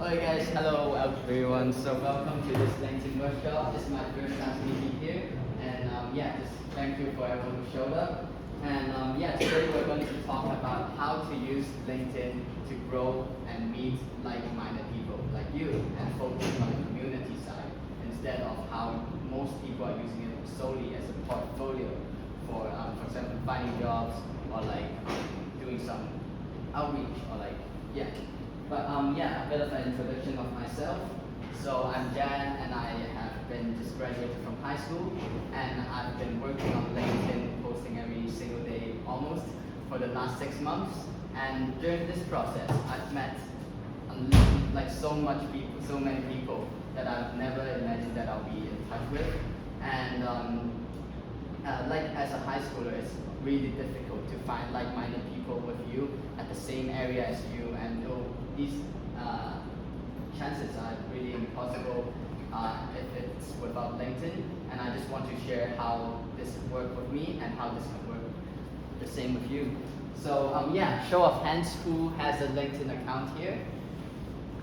Alright guys, hello everyone. So welcome to this LinkedIn workshop. This is my first time speaking here, and just thank you for everyone who showed up. And today we're going to talk about how to use LinkedIn to grow and meet like-minded people like you, and focus on the community side instead of how most people are using it solely as a portfolio for example, finding jobs or doing some outreach or But a bit of an introduction of myself. So I'm Jan, and I have been just graduated from high school, and I've been working on LinkedIn, posting every single day almost for the last 6 months. And during this process, I've met so many people that I've never imagined that I'll be in touch with. And as a high schooler, it's really difficult to find like-minded people with you at the same area as you, and these chances are really impossible if it's without LinkedIn. And I just want to share how this worked with me and how this can work the same with you. So show of hands, who has a LinkedIn account here?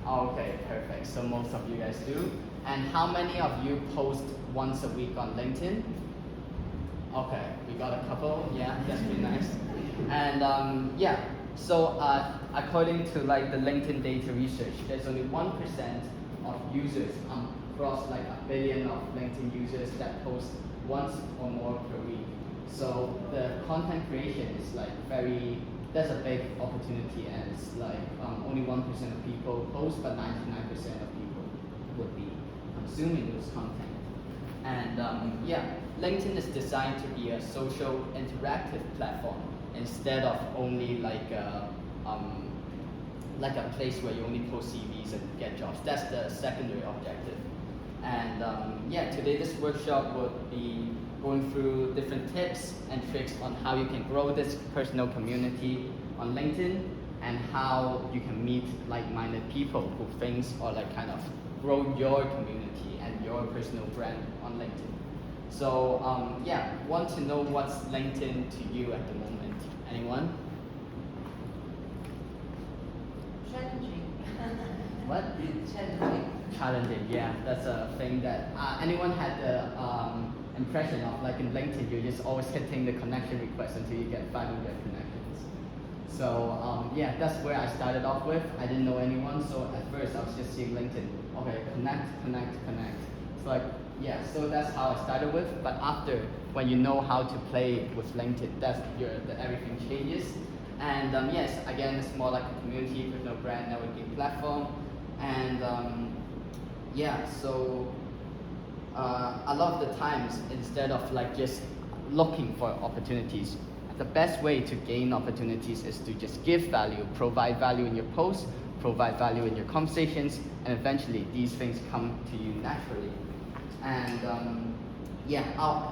Okay, perfect. So most of you guys do. And how many of you post once a week on LinkedIn? Okay, we got a couple. Yeah, that's pretty nice. And so according to the LinkedIn data research, there's only 1% of users across a billion of LinkedIn users that post once or more per week. So the content creation is there's a big opportunity, and it's only 1% of people post, but 99% of people would be consuming those content. And LinkedIn is designed to be a social interactive platform instead of only a place where you only post CVs and get jobs. That's the secondary objective. And today this workshop will be going through different tips and tricks on how you can grow this personal community on LinkedIn, and how you can meet like-minded people who thinks or kind of grow your community and your personal brand on LinkedIn. So want to know what's LinkedIn to you at the moment? Anyone? Challenging. What? Challenging. Challenging, yeah. That's a thing that anyone had the impression of in LinkedIn, you're just always hitting the connection request until you get 500 connections. So that's where I started off with. I didn't know anyone, so at first I was just seeing LinkedIn. Okay, connect. It's so that's how I started with. But after, when you know how to play with LinkedIn, everything changes. And again, it's more like a community, personal brand, networking platform. And a lot of the times, instead of just looking for opportunities, the best way to gain opportunities is to just give value, provide value in your posts, provide value in your conversations, and eventually these things come to you naturally. And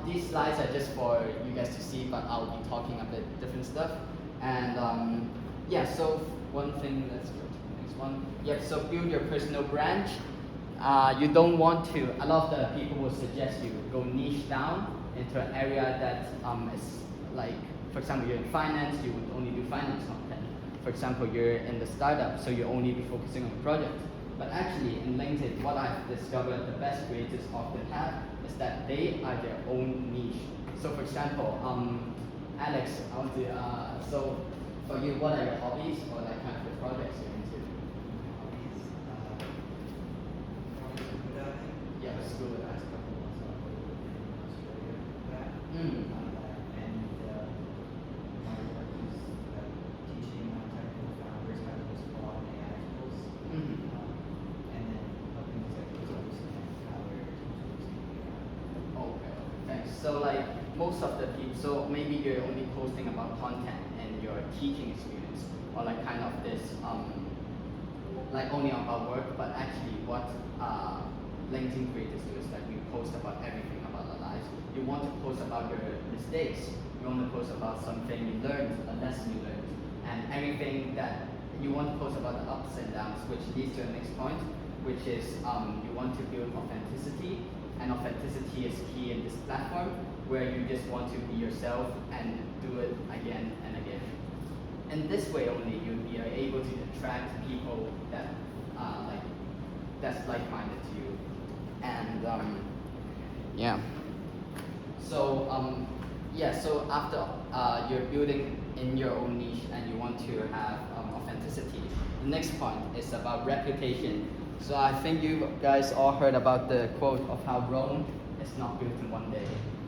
these slides are just for you guys to see, but I'll be talking a bit different stuff. And so one thing, let's go to the next one. So build your personal brand. You don't want to, a lot of the people will suggest you go niche down into an area that is for example, you're in finance, you would only do finance content. For example, you're in the startup, so you only be focusing on the project. But actually, in LinkedIn, what I've discovered the best creators often have is that they are their own niche. So for example, Alex, I want to, so for you, what are your hobbies or kind of the projects you're into? Yeah, school, that's a couple ones. so maybe you're only posting about content and your teaching experience, or like kind of this like only about work, but actually what LinkedIn creators do is like we post about everything about our lives. You want to post about your mistakes, you want to post about something you learned, a lesson you learned, and everything that you want to post about the ups and downs, which leads to the next point, which is you want to build authenticity, and authenticity is key in this platform, where you just want to be yourself and do it again and again. And this way only you'll be able to attract people that that's like-minded to you. And yeah. So so after you're building in your own niche and you want to have authenticity, the next point is about reputation. So I think you guys all heard about the quote of how Rome is not built in one day,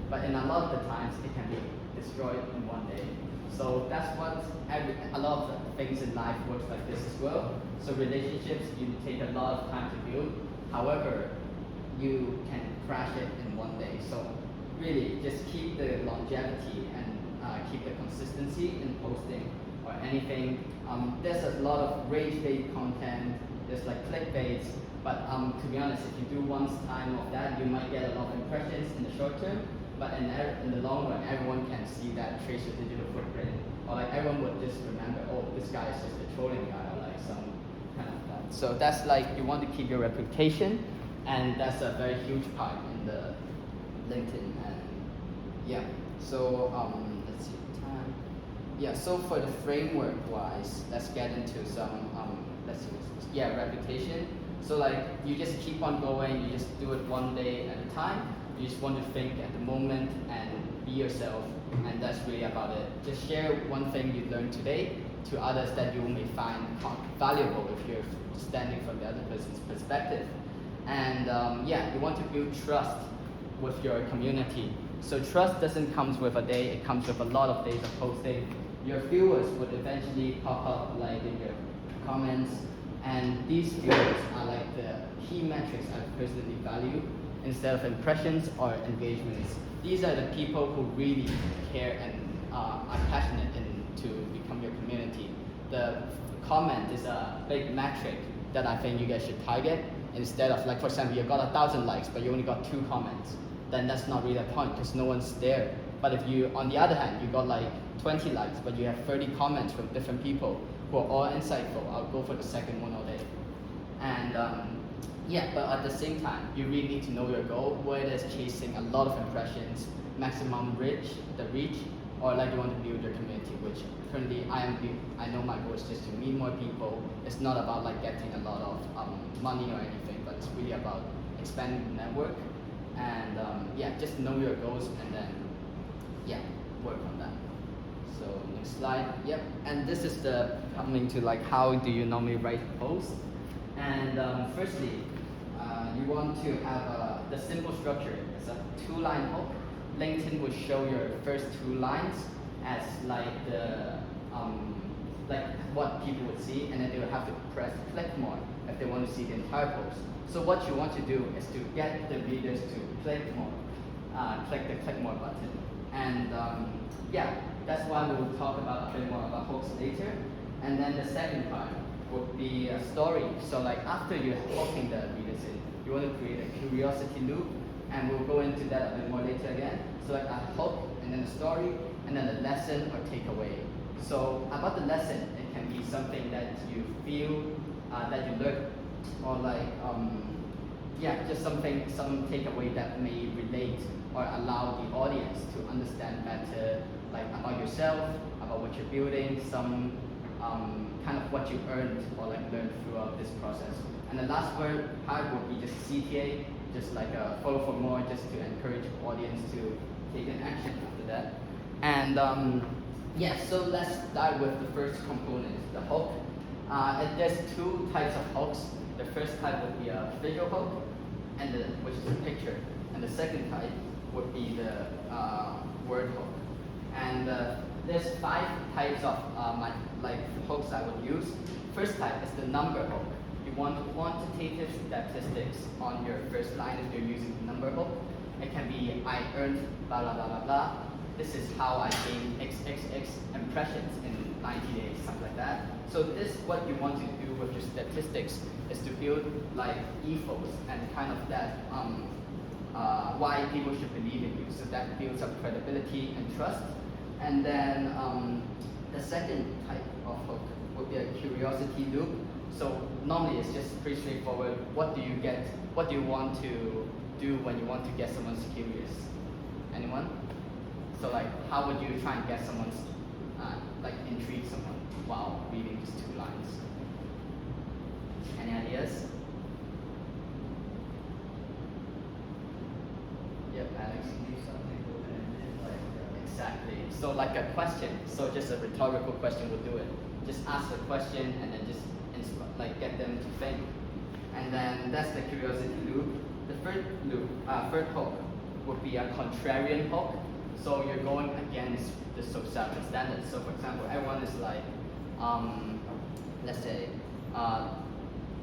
but in a lot of the times it can be destroyed in one day. So that's what a lot of things in life works like this as well. So relationships, you take a lot of time to build. However, you can crash it in one day. So really, just keep the longevity and keep the consistency in posting or anything. There's a lot of rage-bait content. There's like clickbaits. But to be honest, if you do one time of that, you might get a lot of impressions in the short term. But in the long run, everyone can see that trace your digital footprint. Or like everyone would just remember, oh, this guy is just a trolling guy, or like some kind of that. So that's like, you want to keep your reputation, and that's a very huge part in the LinkedIn. And yeah, so let's see the time. Yeah, so for the framework wise, let's get into some, let's see, reputation. So like, you just keep on going, you just do it one day at a time. You just want to think at the moment and be yourself, and that's really about it. Just share one thing you learned today to others that you may find valuable if you're standing from the other person's perspective. And you want to build trust with your community. So trust doesn't come with a day, it comes with a lot of days of posting. Your viewers would eventually pop up like in your comments, and these viewers are like the key metrics I personally value, instead of impressions or engagements. These are the people who really care and are passionate to become your community. The comment is a big metric that I think you guys should target, instead of like, for example, you got 1,000 likes but you only got 2 comments. Then that's not really a point because no one's there. But if you, on the other hand, you got like 20 likes but you have 30 comments from different people who are all insightful, I'll go for the second one all day. And but at the same time, you really need to know your goal, whether it's chasing a lot of impressions, maximum reach, or like you want to build your community, which currently I know my goal is just to meet more people. It's not about like getting a lot of money or anything, but it's really about expanding the network. And just know your goals and then work on that. So next slide. Yep. And this is the coming to like how do you normally write posts. And firstly, you want to have the simple structure. It's a 2-line hook. LinkedIn will show your first 2 lines as like the like what people would see, and then they will have to press click more if they want to see the entire post. So what you want to do is to get the readers to click more, click the click more button. And that's why we will talk about a bit more about hooks later. And then the second part would be a story. So like after you're hooking the readers in, you want to create a curiosity loop, and we'll go into that a bit more later again. So like a hook, and then a story, and then a lesson or takeaway. So about the lesson, it can be something that you feel that you learned, or like just some takeaway that may relate or allow the audience to understand better, like about yourself, about what you're building, some kind of what you earned or like learned throughout this process. And the last part would be just CTA, just like a follow for more, just to encourage the audience to take an action after that. And so let's start with the first component, the hook. There's 2 types of hooks. The first type would be a visual hook, which is a picture, and the second type would be the word hook. And there's 5 types of hooks I would use. First type is the number hook. You want quantitative statistics on your first line if you're using the number hook. It can be I earned blah blah blah blah blah, this is how I gained XXX impressions in 90 days, something like that. So this, what you want to do with your statistics is to build like ethos and kind of that why people should believe in you. So that builds up credibility and trust. And then the second type of hook would be a curiosity loop. So normally it's just pretty straightforward. What do you get? What do you want to do when you want to get someone curious? Anyone? So like, how would you try and get someone's, like intrigue someone while reading just 2 lines? Any ideas? Yep, Alex. Exactly. So like a question. So just a rhetorical question will do it. Just ask a question and then just like get them to think. And then that's the curiosity loop. The third loop, third hook would be a contrarian hook. So you're going against the societal standards. So for example, everyone is like, let's say,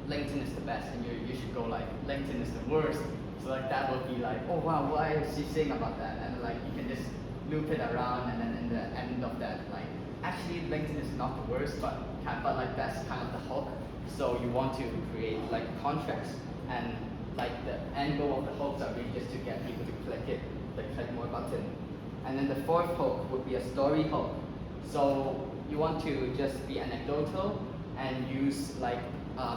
LinkedIn is the best, and you should go like, LinkedIn is the worst. So like that would be like, oh wow, why is she saying about that? And like you can just loop it around, and then in the end of that, like, actually LinkedIn is not the worst, but like that's kind of the hook. So you want to create like contrast, and like the end goal of the hooks are really just to get people to click it, the click more button. And then the fourth hook would be a story hook. So you want to just be anecdotal and use like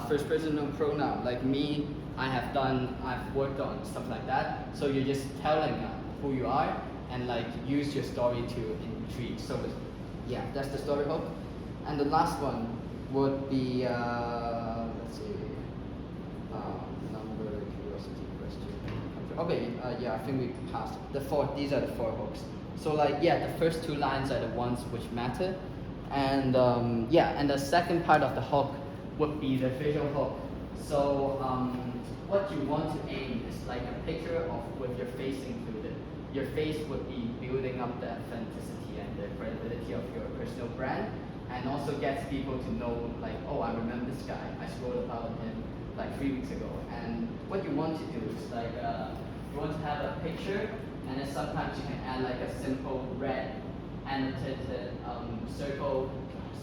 first person pronoun, like me, I've worked on, stuff like that. So you're just telling who you are and like use your story to intrigue. So yeah, that's the story hook. And the last one would be, let's see, number, curiosity, question. Okay, yeah, I think we passed. These are the 4 hooks. So like, yeah, the first 2 lines are the ones which matter. And yeah, and the second part of the hook would be the visual hook. So what you want to aim is like a picture of with your face included. Your face would be building up the authenticity and the credibility of your personal brand, and also gets people to know like, oh, I remember this guy. I scrolled about him like 3 weeks ago. And what you want to do is like, you want to have a picture, and then sometimes you can add like a simple red annotated circle,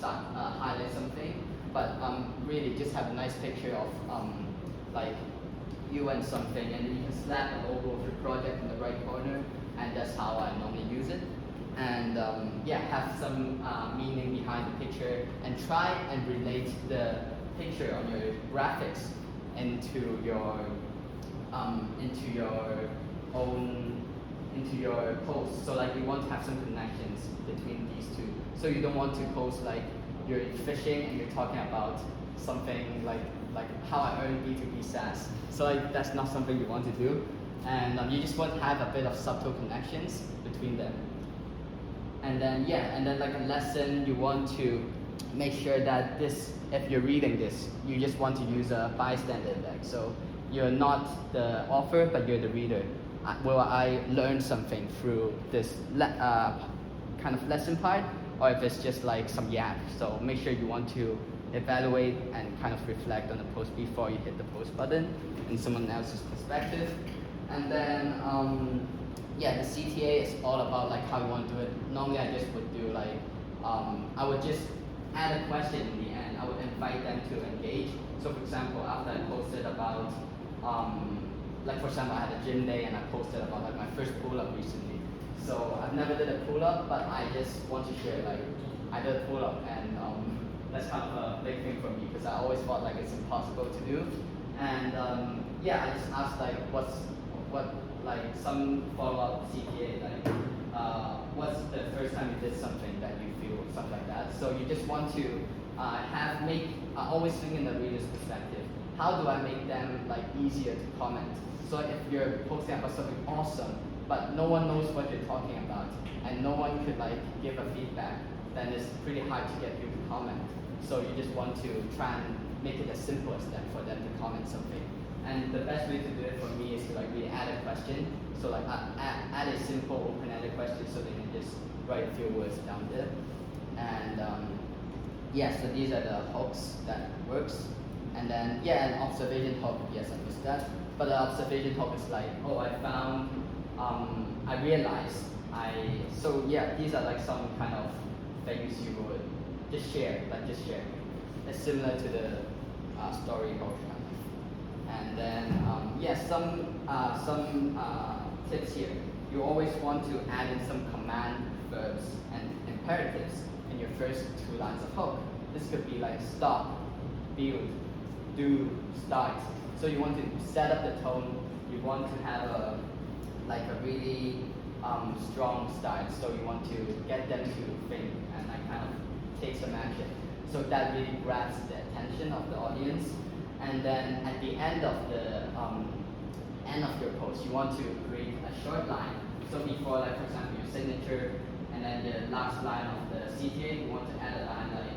highlight something, but really just have a nice picture of like you and something, and then you can slap a logo of your project in the right corner, and that's how I normally use it. And yeah, have some meaning behind the picture, and try and relate the picture on your graphics into your post. So like you want to have some connections between these two. So you don't want to post like you're fishing and you're talking about something like how I earn B2B SaaS. So like that's not something you want to do, and you just want to have a bit of subtle connections between them. And then yeah, and then like a lesson, you want to make sure that this, if you're reading this, you just want to use a bystander index. So you're not the author, but you're the reader. Will I learn something through this kind of lesson part, or if it's just like some yap? So make sure you want to evaluate and kind of reflect on the post before you hit the post button in someone else's perspective. And then yeah, the CTA is all about like how you want to do it. Normally I just would do like, I would just add a question in the end. I would invite them to engage. So for example, after I posted about, like for example, I had a gym day and I posted about like my first pull-up recently. So I've never did a pull-up, but I just want to share like, I did a pull-up, and that's kind of a big thing for me because I always thought like it's impossible to do. And yeah, I just asked like what like some follow-up CTA, like what's the first time you did something that you feel, stuff like that. So you just want to always think in the reader's perspective. How do I make them like easier to comment? So if you're posting about something awesome, but no one knows what you're talking about, and no one could like give a feedback, then it's pretty hard to get people to comment. So you just want to try and make it as simple as that for them to comment something. And the best way to do it for me is to like really add a question. So like add a simple open-ended question so they can just write a few words down there. And yeah, so these are the hooks that works. And then yeah, an observation hook, yes, I missed that. But the observation hook is like, oh, I realized So yeah, these are like some kind of things you would just share, It's similar to the story culture kind of. And then yeah, some tips here. You always want to add in some command verbs and imperatives in your first two lines of code. This could be like stop, build, do, start. So you want to set up the tone. You want to have a really strong start. So you want to get them to think and like kind of take some action. So that really grabs the attention of the audience. And then at the end of your post, you want to create a short line. So before, like for example, your signature, and then the last line of the CTA, you want to add a line like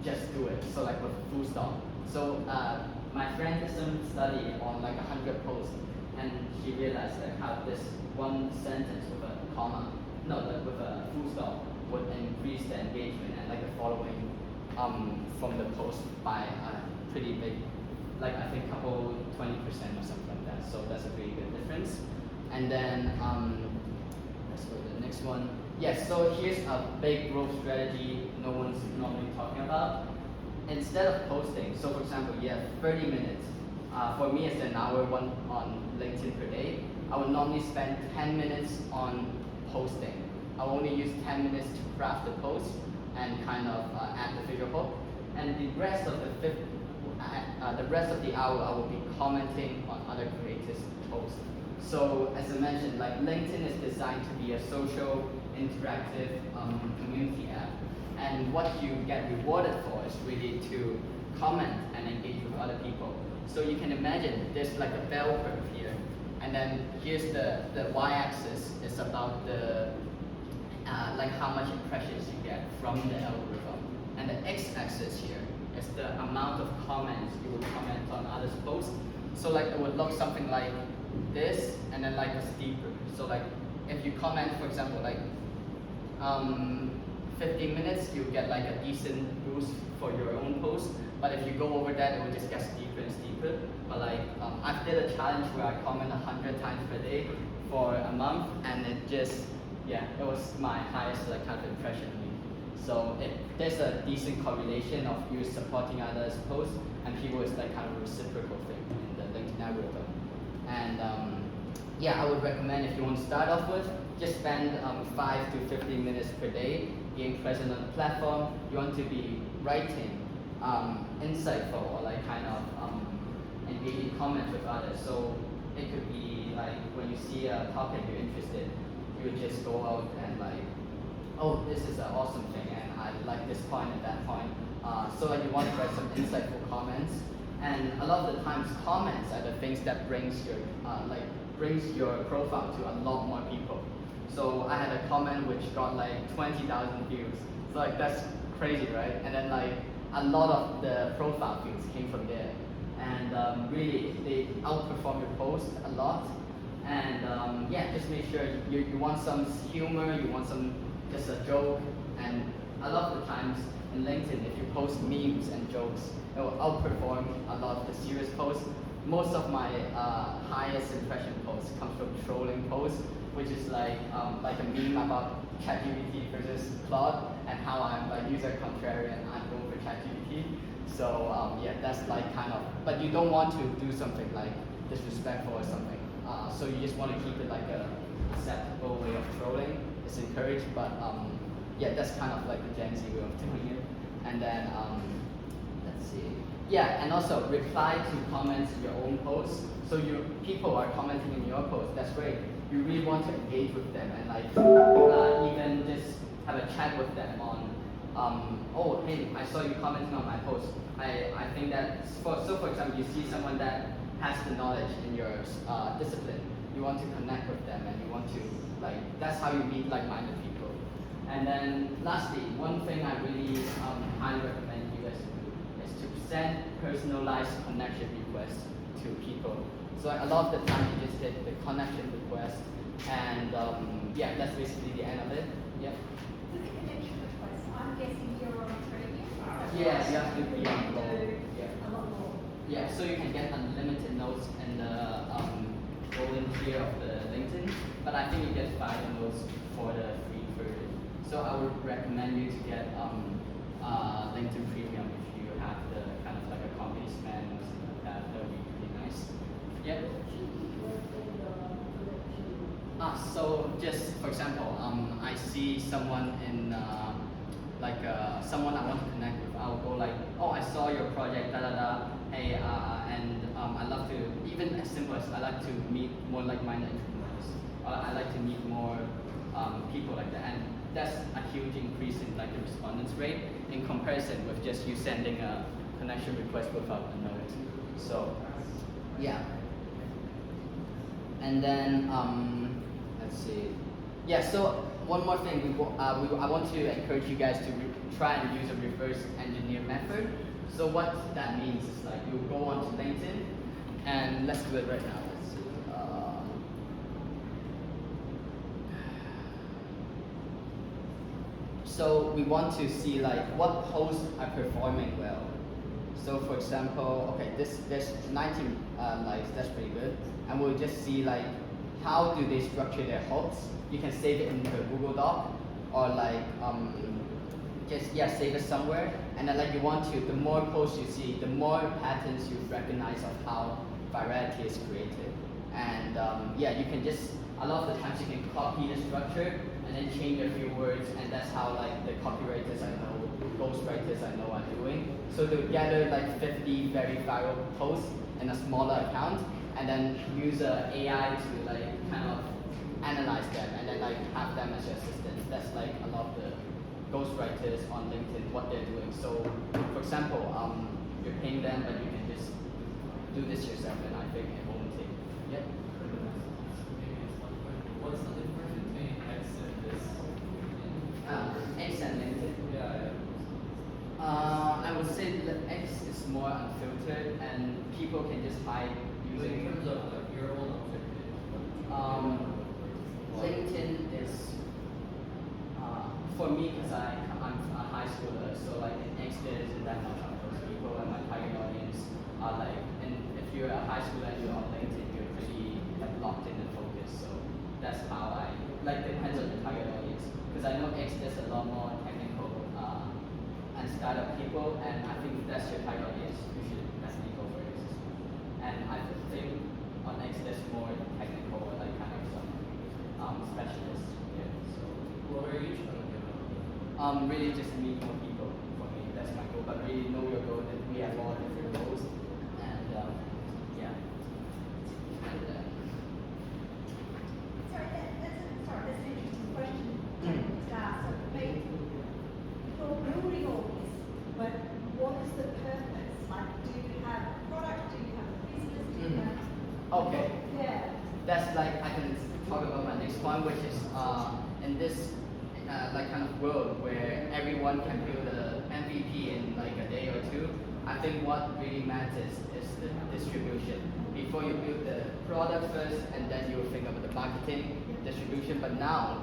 just do it. So like with full stop. So my friend did some study on like 100 posts, and she realized that how this one sentence with a comma, no, like with a full stop would increase the engagement and like the following from the post by a pretty big, like I think couple 20% or something like that. So that's a pretty good difference. And then let's go to the next one. Yes, so here's a big growth strategy no one's normally talking about. Instead of posting, so for example, you have 30 minutes. For me, it's an hour one on LinkedIn per day. I would normally spend 10 minutes on posting. I will only use 10 minutes to craft the post and kind of add the visual hook. And the rest of the hour, I will be commenting on other creators' posts. So as I mentioned, like LinkedIn is designed to be a social, interactive community app. And what you get rewarded for is really to comment and engage with other people. So you can imagine there's like a bell curve here. And then here's the y-axis is about the like how much impressions you get from the algorithm. And the x-axis here is the amount of comments you would comment on others' posts. So like it would look something like this, and then like a steeper. So like if you comment, for example, like 15 minutes, you get like a decent boost for your own post. But if you go over that, it will just get steeper and steeper. But like I did a challenge where I comment 100 times per day for a month, and it just, yeah, it was my highest like kind of impression week. So there's a decent correlation of you supporting others' posts, and people is like kind of a reciprocal thing in the LinkedIn algorithm. And yeah, I would recommend if you want to start off with, just spend 5 to 15 minutes per day being present on the platform. You want to be writing insightful or like kind of engaging comments with others. So it could be like when you see a topic you're interested, you would just go out and like, oh, this is an awesome thing, and I like this point and that point. So like you want to write some insightful comments, and a lot of the times comments are the things that brings your profile to a lot more people. So I had a comment which got like 20,000 views. So like that's crazy, right? And then like a lot of the profile views came from there, and really they outperform your post a lot. And yeah, just make sure you want some humor, you want some just a joke, and a lot of the times in LinkedIn, if you post memes and jokes, it will outperform a lot of the serious posts. Most of my highest impression posts comes from trolling posts, which is like a meme about ChatGPT versus Claude, and how I'm like user contrarian, I'm going for ChatGPT. So yeah, that's like kind of, but you don't want to do something like disrespectful or something. So you just want to keep it like a acceptable way of trolling. It's encouraged, but yeah, that's kind of like the Gen Z way of doing it. And then let's see. Yeah, and also reply to comments in your own posts. So people are commenting in your post. That's great. You really want to engage with them and like even just have a chat with them on. Oh, hey, I saw you commenting on my post. I think that for example, you see someone that has the knowledge in your discipline. You want to connect with them, and you want to like, that's how you meet like-minded people. And then lastly, one thing I really highly recommend you guys to do is to send personalized connection requests to people. So like, a lot of the time you just hit the connection request, and yeah, that's basically the end of it. Yeah. With the connection request, I'm guessing you're on premium. Yeah, you have to be on Gold. A lot more. Yeah, so you can get unlimited notes in the golden tier of the LinkedIn, but I think you get 5 notes for the free version. So I would recommend you to get LinkedIn Premium if you have the kind of like a company spend or something like that. That would be pretty nice. Yep. So just for example, I see someone in someone I want to connect with. I'll go like, oh, I saw your project, da da da. Hey, I love to, even as simple as I like to meet more like-minded entrepreneurs. I like to meet more people like that, and that's a huge increase in like the respondents rate in comparison with just you sending a connection request without a note. So, yeah. And then let's see. Yeah. So one more thing, I want to encourage you guys to try and use a reverse engineer method. So what that means is like you go onto LinkedIn, and let's do it right now. Let's see. So we want to see like what posts are performing well. So for example, okay, there's 19 likes, that's pretty good. And we'll just see like how do they structure their hooks. You can save it into a Google Doc or like save it somewhere. And then like you want to, the more posts you see, the more patterns you recognize of how virality is created. And you can just, a lot of the times you can copy the structure and then change a few words, and that's how like the copywriters I know, ghostwriters I know are doing. So they'll gather like 50 very viral posts in a smaller account, and then use AI to like kind of analyze them, and then like have them as your assistants. That's like a lot of the ghostwriters on LinkedIn, what they're doing. So for example, you're paying them, but you can just do this yourself, and I think it won't take. Yep. What's the difference between X and this? X and LinkedIn. Yeah. I would say that X is more unfiltered, and people can just hide In using. terms of like your own objective. LinkedIn is for me because I'm a high schooler, so like in X there isn't that much of those people, and my target audience are like, and if you're a high schooler and you're on LinkedIn, you're pretty like locked in and focused. So that's how I like, depends on the target audience, because I know X there's a lot more technical and startup people, and I think if that's your target audience, you should definitely go for X. And I think on X there's more technical, like kind of some specialists. Yeah. So What are you trying to get out of it? really just meet more people for me. That's my goal. But really know your goal. That we have all different goals, and yeah. And That's an interesting question to ask. So maybe you're building all this, but what is the purpose? Like, do you have a product? Do you have a business? Do you have... Okay. Yeah. That's like, I can talk about my next point, which is in this like kind of world where everyone can build a MVP in like a day or two. I think what really matters is the distribution. Before you build the product first, and then you will think about the marketing, distribution. But now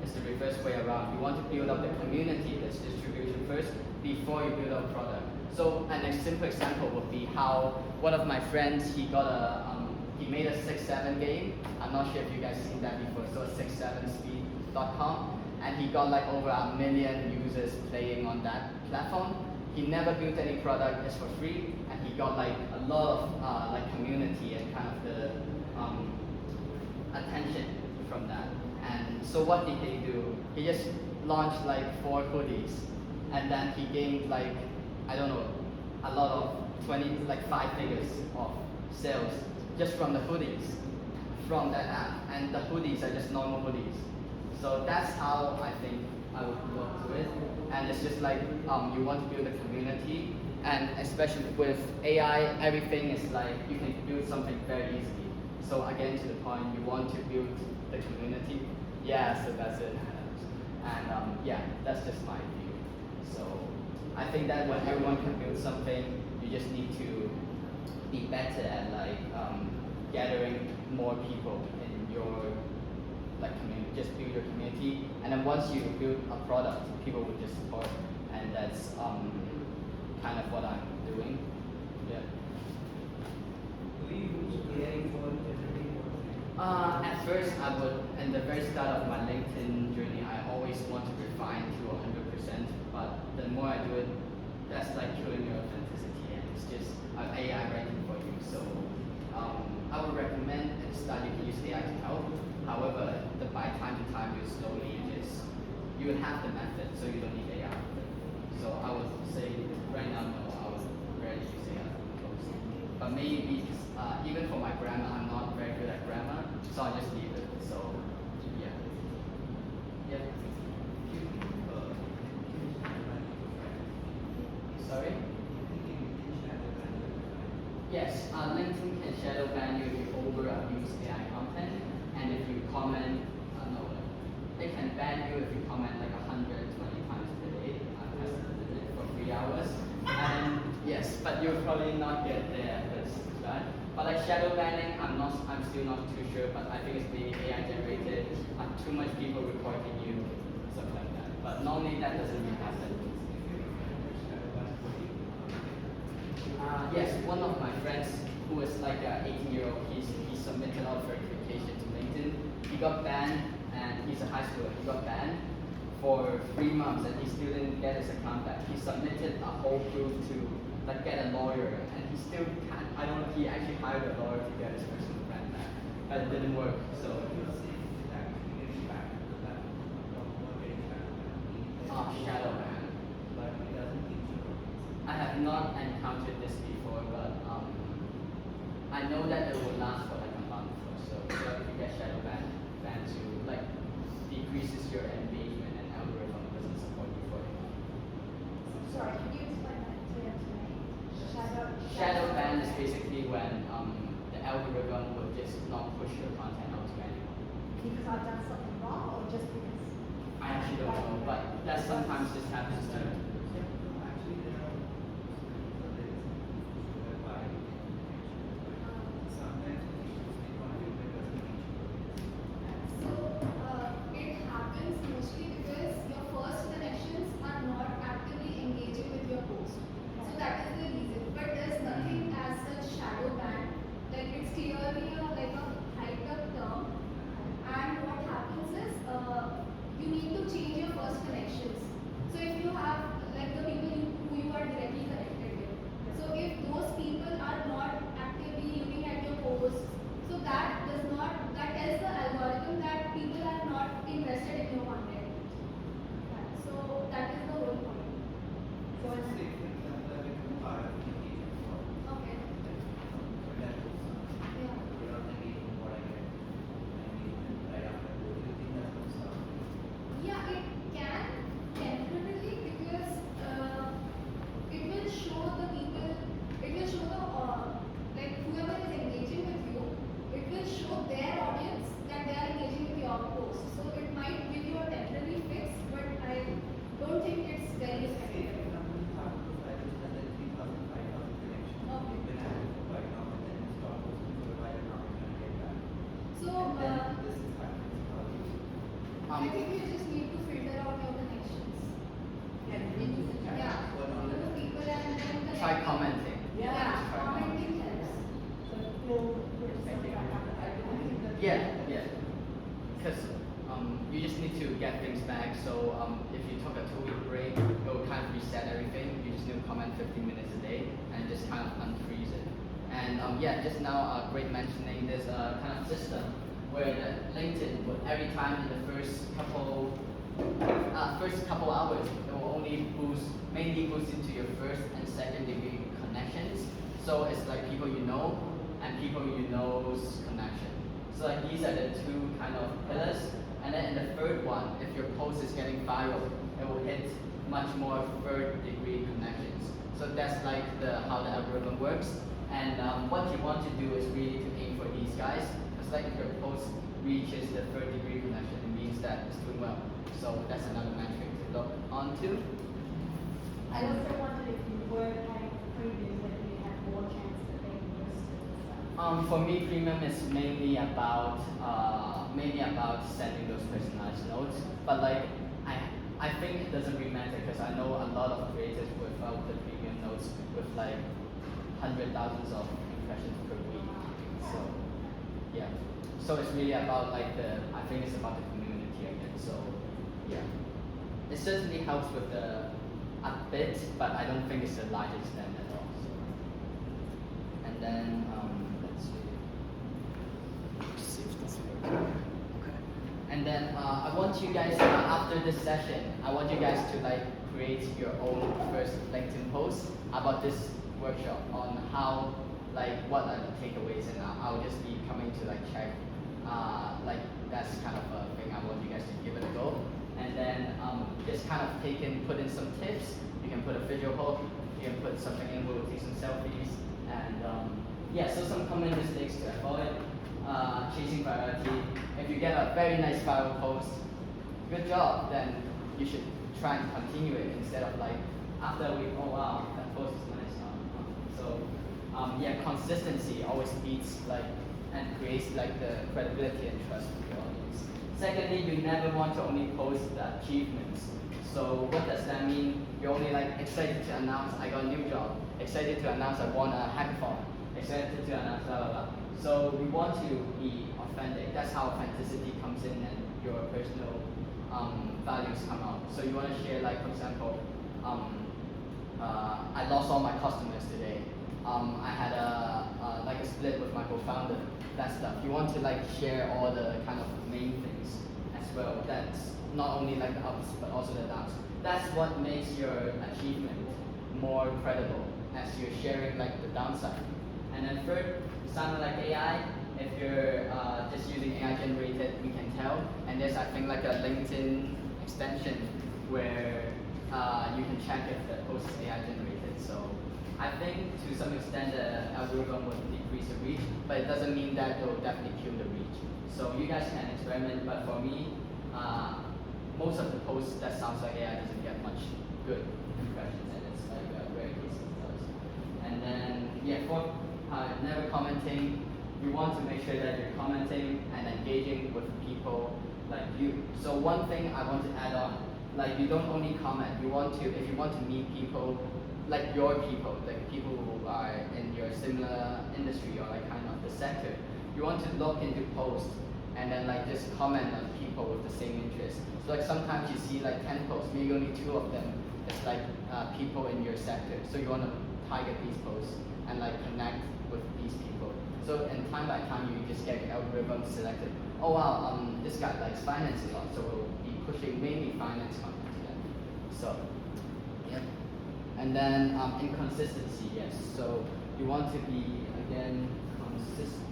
it's the reverse way around. You want to build up the community, that's distribution first, before you build up product. So a simple example would be how one of my friends, he made a 6-7 game. I'm not sure if you guys seen that before. So 67speed.com, and he got like over 1 million users playing on that platform. He never built any product, it's for free, and he got like a lot of like community and kind of the attention from that. And so what did he do? He just launched like 4 hoodies, and then he gained like, I don't know, a lot of 5 figures of sales just from the hoodies from that app. And the hoodies are just normal hoodies. So that's how I think I would look to it. And it's just like you want to build a community, and especially with AI, everything is like you can build something very easily. So again, to the point, you want to build the community. Yeah, so that's it. And yeah, that's just my view. So I think that when everyone can build something, you just need to be better at like gathering more people in your like community. Just build your community, and then once you build a product, people will just support, and that's kind of what I'm doing. Yeah. Do you use AI for generating content? At first, I would, in the very start of my LinkedIn journey, I always want to refine to 100%. But the more I do it, that's like killing your authenticity, and it's just AI writing for you. So I would recommend at the start you can use AI to help. However, by time to time, you slowly just you would have the method, so you don't need AI. So I would say right now, no, I would rarely use AI for posts. But maybe even for my grammar, I'm not very good at grammar, so I'll just leave it. So yeah, yeah. Sorry. Yes, LinkedIn can shadow ban you if you over abuse AI content, and if you comment, no, they can ban you if you comment like 120 times per day. That's the limit for 3 hours. And yes, but you'll probably not get there first, right? But like shadow banning, I'm still not too sure, but I think it's maybe AI generated. Too much people reporting you, stuff like that. But normally that doesn't really happen. Yes, one of my friends who was like an 18-year-old, he submitted all verification to LinkedIn. He got banned, and he's a high schooler. He got banned for 3 months, and he still didn't get his account back. He submitted a whole proof to like get a lawyer, and he still can't. I don't know. He actually hired a lawyer to get his personal brand back, but it didn't work. So. Shadow ban. I have not encountered this before, but I know that it will last for like a month or so. So if you get shadow ban to like decreases your engagement and algorithm doesn't support you for it. Sorry, can you explain that clear to me? Shadow ban is basically when the algorithm will just not push your content out to anyone. Because I've done something wrong, or just because? I actually don't know, but that sometimes just happens to me. It happens mostly because your first connections are not actively engaging with your post. So that is the reason. But there's nothing as such shadow ban. Like it's clearly like a hyped up term. And what happens is you need to change your first connections. So if you have like the people who you are directly connected with. So if those people are not actively looking at your posts, so that tells the algorithm that people are not interested in your content. So that is the whole point. So it's Okay. Yeah. Yeah, it can temporarily because it will show the people, it will show the like whoever is engaging with you, it will show their audience that they are engaging with your post. So it might give you a temporary fix, but I don't think it's very effective. So I think you just need to filter out your connections. Yeah, follow the people and then connect. Try commenting. Yeah, commenting helps. so build yourself back up. I think that. Yeah. Because you just need to get things back. So if you took a 2-week break, it will kind of reset everything. You just need to comment 15 minutes a day and just kind of unfreeze it. And yeah, just now Greg mentioning this kind of system where the LinkedIn would every time in the first couple hours, it will only mainly boost into your first and second degree connections. So it's like people you know and people you know's connection. So like these are the two kind of pillars. And then in the third one, if your post is getting viral, it will hit much more third degree connections. So that's like how the algorithm works. And what you want to do is really to aim for these guys. It's like if your post reaches the third degree connection, it means that it's doing well. So that's another metric to look onto. I also wondered if you were paying premium, whether you had more chance of being listed. For me, premium is mainly about sending those personalized notes. But like I think it doesn't really matter because I know a lot of creators without the premium notes with like 100,000s of impressions per week. So yeah. So it's really about like I think it's about the community again. So yeah, it certainly helps with the a bit, but I don't think it's the large extent at all. So. And then let's see if this works. Okay. And then I want you guys after this session, I want you guys to like create your own first LinkedIn post about this workshop on how like what are the takeaways, and I'll just be coming to like check. Like that's kind of a thing I want you guys to give it a go. And then just kind of put in some tips. You can put a visual hook, you can put something in, we'll take some selfies, and yeah, so some common mistakes to avoid. Chasing virality. If you get a very nice viral post, good job, then you should try and continue it instead of like after a week, oh wow, that post is nice. So yeah, consistency always beats like and creates like the credibility and trust with your audience. Secondly, you never want to only post the achievements. So what does that mean? You're only like excited to announce I got a new job, excited to announce I won a hackathon, excited to announce blah blah blah. So we want to be authentic. That's how authenticity comes in and your personal values come out. So you want to share like, for example, I lost all my customers today. I had like a split with my co-founder. That stuff. You want to like share all the kind of main things as well. That's not only like the ups but also the downs. That's what makes your achievement more credible as you're sharing like the downside. And then third, sounding like AI. If you're just using AI generated, we can tell. And there's I think like a LinkedIn extension where you can check if the post is AI generated. So I think to some extent the algorithm will decrease the reach, but it doesn't mean that it will definitely kill the reach. So you guys can experiment, but for me, most of the posts that sounds like AI doesn't get much good impressions, and it's like very case it does. And then yeah, for never commenting, you want to make sure that you're commenting and engaging with people like you. So one thing I want to add on, like you don't only comment, you want to, if you want to meet people, like your people, like people who are in your similar industry or like kind of the sector, you want to look into posts and then like just comment on people with the same interest. So like sometimes you see like 10 posts, maybe only 2 of them is like people in your sector. So you want to target these posts and like connect with these people. So and time by time you just get your algorithm selected. Oh wow, this guy likes finance a lot, so we'll be pushing mainly finance content to them. So yeah. And then inconsistency, yes. So you want to be again consistent.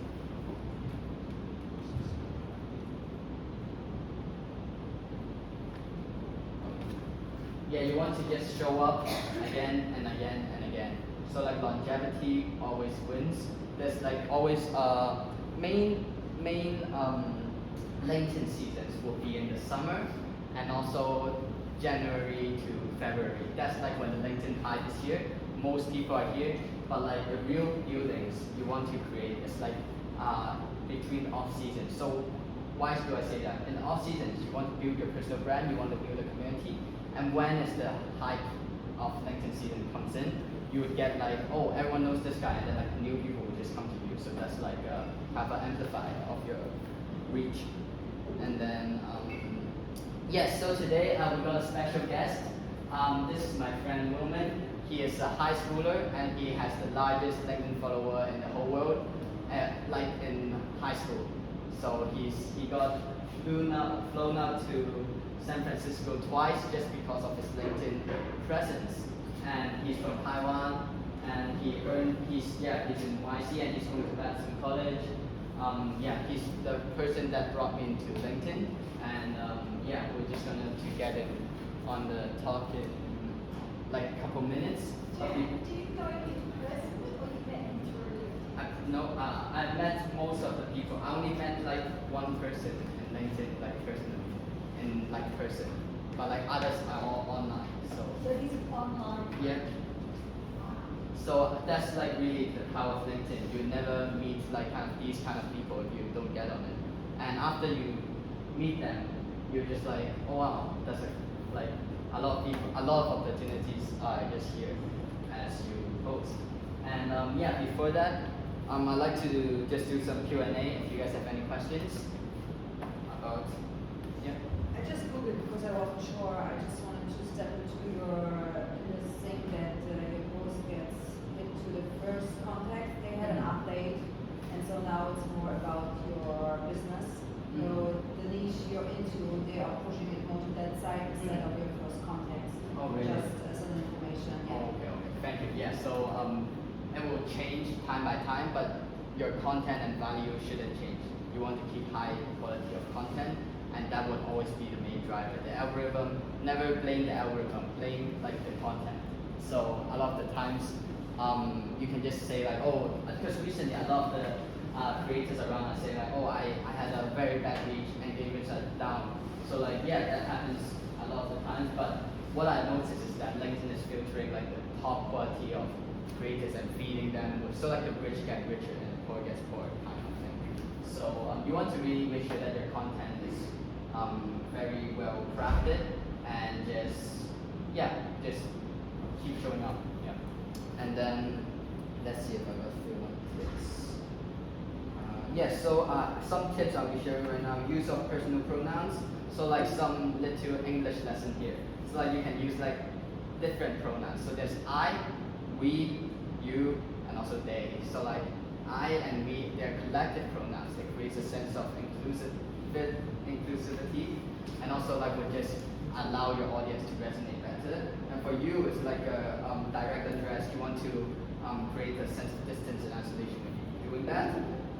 Yeah, you want to just show up again and again and again. So like longevity always wins. There's like always main LinkedIn seasons will be in the summer and also January to February. That's like when the LinkedIn hype is here. Most people are here, but like the real buildings you want to create is like between off seasons. So why do I say that? In the off seasons, you want to build your personal brand, you want to build a community, and when is the hype of LinkedIn season comes in, you would get like, oh, everyone knows this guy, and then like new people will just come to you. So that's like have an amplifier of your reach. And then yes, so today we got a special guest. This is my friend Wilman. He is a high schooler and he has the largest LinkedIn follower in the whole world, like in high school. So he got flown out to San Francisco twice just because of his LinkedIn presence. And he's from Taiwan, and he's in YC and he's going to Batson College. He's the person that brought me into LinkedIn, and we're just gonna get him on the talk in like a couple minutes. Do you know him in person or you met him through? I met most of the people. I only met like one person in LinkedIn, like personally, in like person, but like others are all online. So he's online. Yeah. So that's like really the power of LinkedIn. You never meet like kind of these kind of people if you don't get on it. And after you meet them, you're just like, oh wow, that's like a lot of people, a lot of opportunities are just here as you post. And before that, I'd like to just do some Q&A if you guys have any questions about. Yeah. I just googled because I wasn't sure. I just wanted to step into this thing that your post gets into the first contact. They had an update, and so now it's more about your business. So the niche you're into, they are pushing it more to that side instead of your first contacts. Oh, really? Just as an information. Yeah. Oh, okay, okay. Thank you. Yeah, so it will change time by time, but your content and value shouldn't change. You want to keep high quality of content, and that would always be the main driver. The algorithm, never blame the algorithm, blame like the content. So a lot of the times, you can just say like, oh, because recently a lot of the creators around are saying like, oh, I had a very bad reach, engagements are down. So like, yeah, that happens a lot of the times, but what I noticed is that LinkedIn is filtering like the top quality of creators and feeding them with, so like the rich get richer and the poor gets poorer kind of thing. So you want to really make sure that your content is very well crafted and just keep showing up. Yeah. And then let's see if I got a few more tips. Yes, so some tips I'll be sharing right now. Use of personal pronouns. So like some little English lesson here. So like you can use like different pronouns. So there's I, we, you, and also they. So like I and we, they're collective pronouns. It creates a sense of inclusivity, and also like would just allow your audience to resonate better. And for you, it's like a direct address. You want to create a sense of distance and isolation when you're doing that.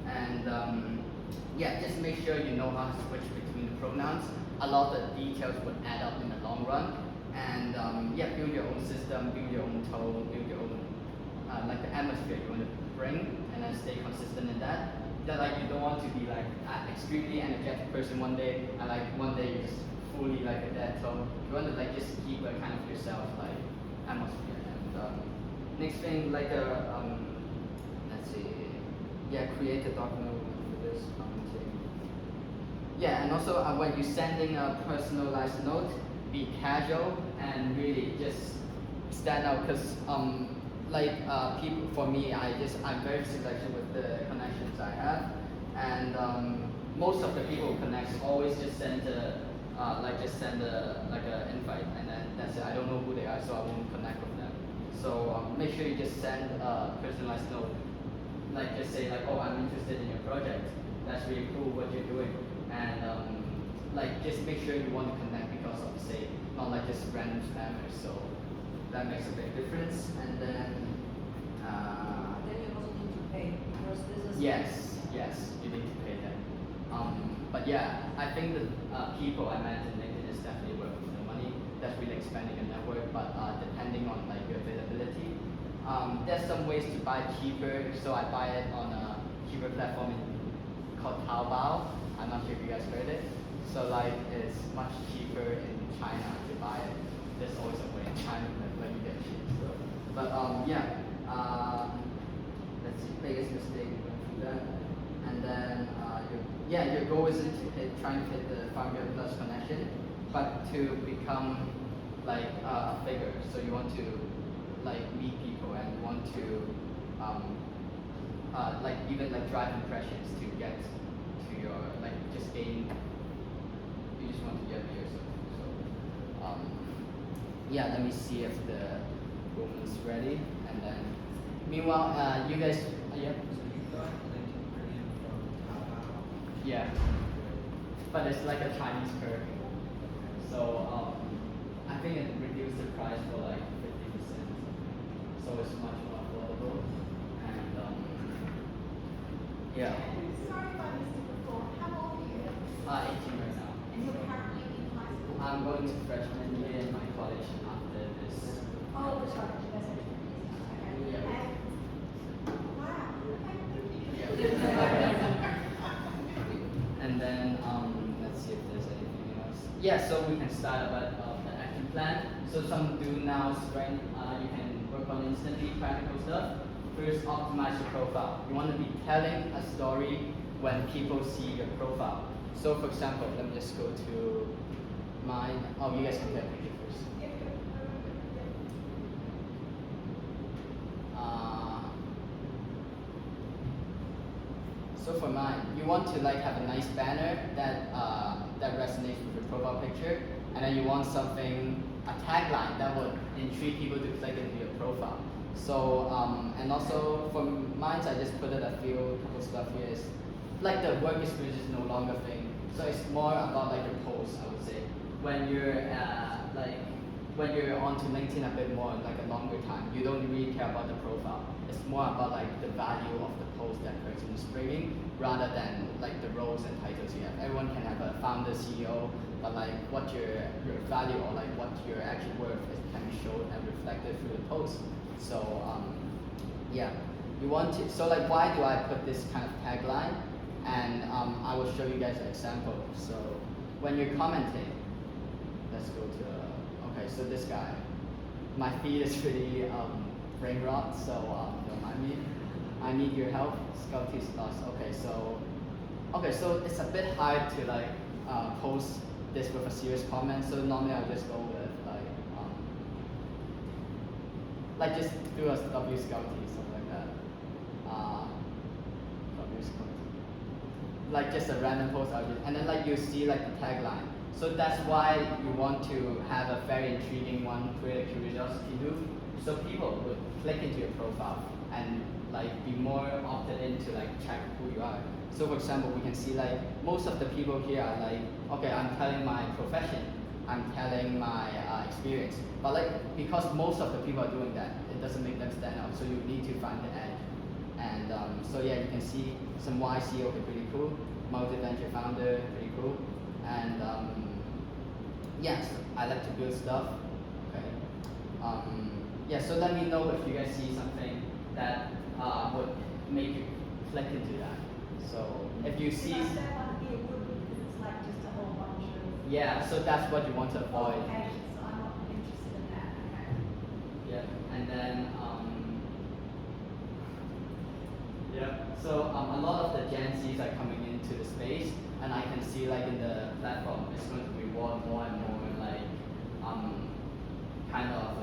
And yeah, just make sure you know how to switch between the pronouns. A lot of the details would add up in the long run. And yeah, build your own system, build your own tone, build your own like the atmosphere you want to bring, and then stay consistent in that. That like you don't want to be like an extremely energetic person one day, and like one day you're just fully like a dead tone. You want to like just keep a kind of yourself like atmosphere. And next thing like let's see, yeah, create a document for this commenting. Yeah, and also when you're sending a personalized note, be casual and really just stand out, because people, for me, I'm very selective with the connections I have, and most of the people who connect always just send a invite, and then that's it. I don't know who they are, so I won't connect with them. So make sure you just send a personalized note, like just say like, oh, I'm interested in your project. That's really cool what you're doing, and like just make sure you want to connect because of the sake, not like just random spammers. So that makes a big difference. And then Then you also need to pay because this is. yes, you need to pay them. But yeah, I think the people I met in LinkedIn is definitely worth the money. That's really expanding your network, but depending on like your availability. There's some ways to buy cheaper. So I buy it on a cheaper platform called Taobao. I'm not sure if you guys heard it. So like it's much cheaper in China to buy it. There's always a way in China that like you get cheap. So, but yeah, let's see, biggest mistake going through that. And then your goal isn't to trying to hit the 500 plus connection, but to become like a figure. So you want to like meet people and want to like even like drive impressions to get to your like just gain. You just want to get yourself. So yeah, let me see if the woman's ready, and then meanwhile you guys yeah. So you got LinkedIn Premium from Taobao? Yeah, but it's like a Chinese perk. So I think it reduced the price for like 50%. So it's much more affordable. And yeah, Sorry if I missed it before. How old are you? 18 right now. And you're currently in high school? I'm going to freshman year in my college after this. Oh, sorry. That's okay. Yeah. And, wow. Okay, thank you. Yeah. And then let's see if there's anything else. Yeah, so we can start about the action plan. So some do nows, right? You can work on instantly practical stuff. First, optimize your profile. You want to be telling a story when people see your profile. So for example, let me just go to mine. Oh, you guys can get a picture first. So for mine, you want to like have a nice banner that resonates with your profile picture, and then you want something, a tagline that would intrigue people to click into your profile. So and also for mine, I just put it a couple stuff here. Is like the work experience is no longer a thing. So it's more about like your posts, I would say. When you're when you're onto LinkedIn a bit more, like a longer time, you don't really care about the profile. It's more about like the value of the post that person is bringing, rather than like the roles and titles you have. Everyone can have a founder, CEO, but like what your value or like what your actual worth is can be shown and reflected through the post. So yeah, you want to. So like, why do I put this kind of tagline? And I will show you guys an example. So when you're commenting, let's go to. Okay, so this guy, my feed is pretty brain rot, so don't mind me. I need your help. Scouties lost. Okay, so it's a bit hard to like post this with a serious comment. So normally I'll just go with like just do a W Scouty, something like that. W Scouty. Like just a random post, and then like you see like the tagline. So that's why you want to have a very intriguing one, create a curiosity loop, so people would click into your profile and like be more opted in to like check who you are. So for example, we can see like most of the people here are like, okay, I'm telling my profession, I'm telling my experience, but like because most of the people are doing that, it doesn't make them stand out. So you need to find the edge. And so yeah, you can see some YC, okay, pretty cool. Multi-venture founder, pretty cool. And yes, I like to build stuff. Okay. Yeah, so let me know if you guys see something that would make you click into that. So if you see, Because that one here would be, because it's like just a whole bunch of yeah, so that's what you want to avoid. qualifications, so I'm not interested in that, okay. Yeah, and then yeah, so a lot of the Gen Zs are coming into the space, and I can see like in the platform, it's going to reward more and more like kind of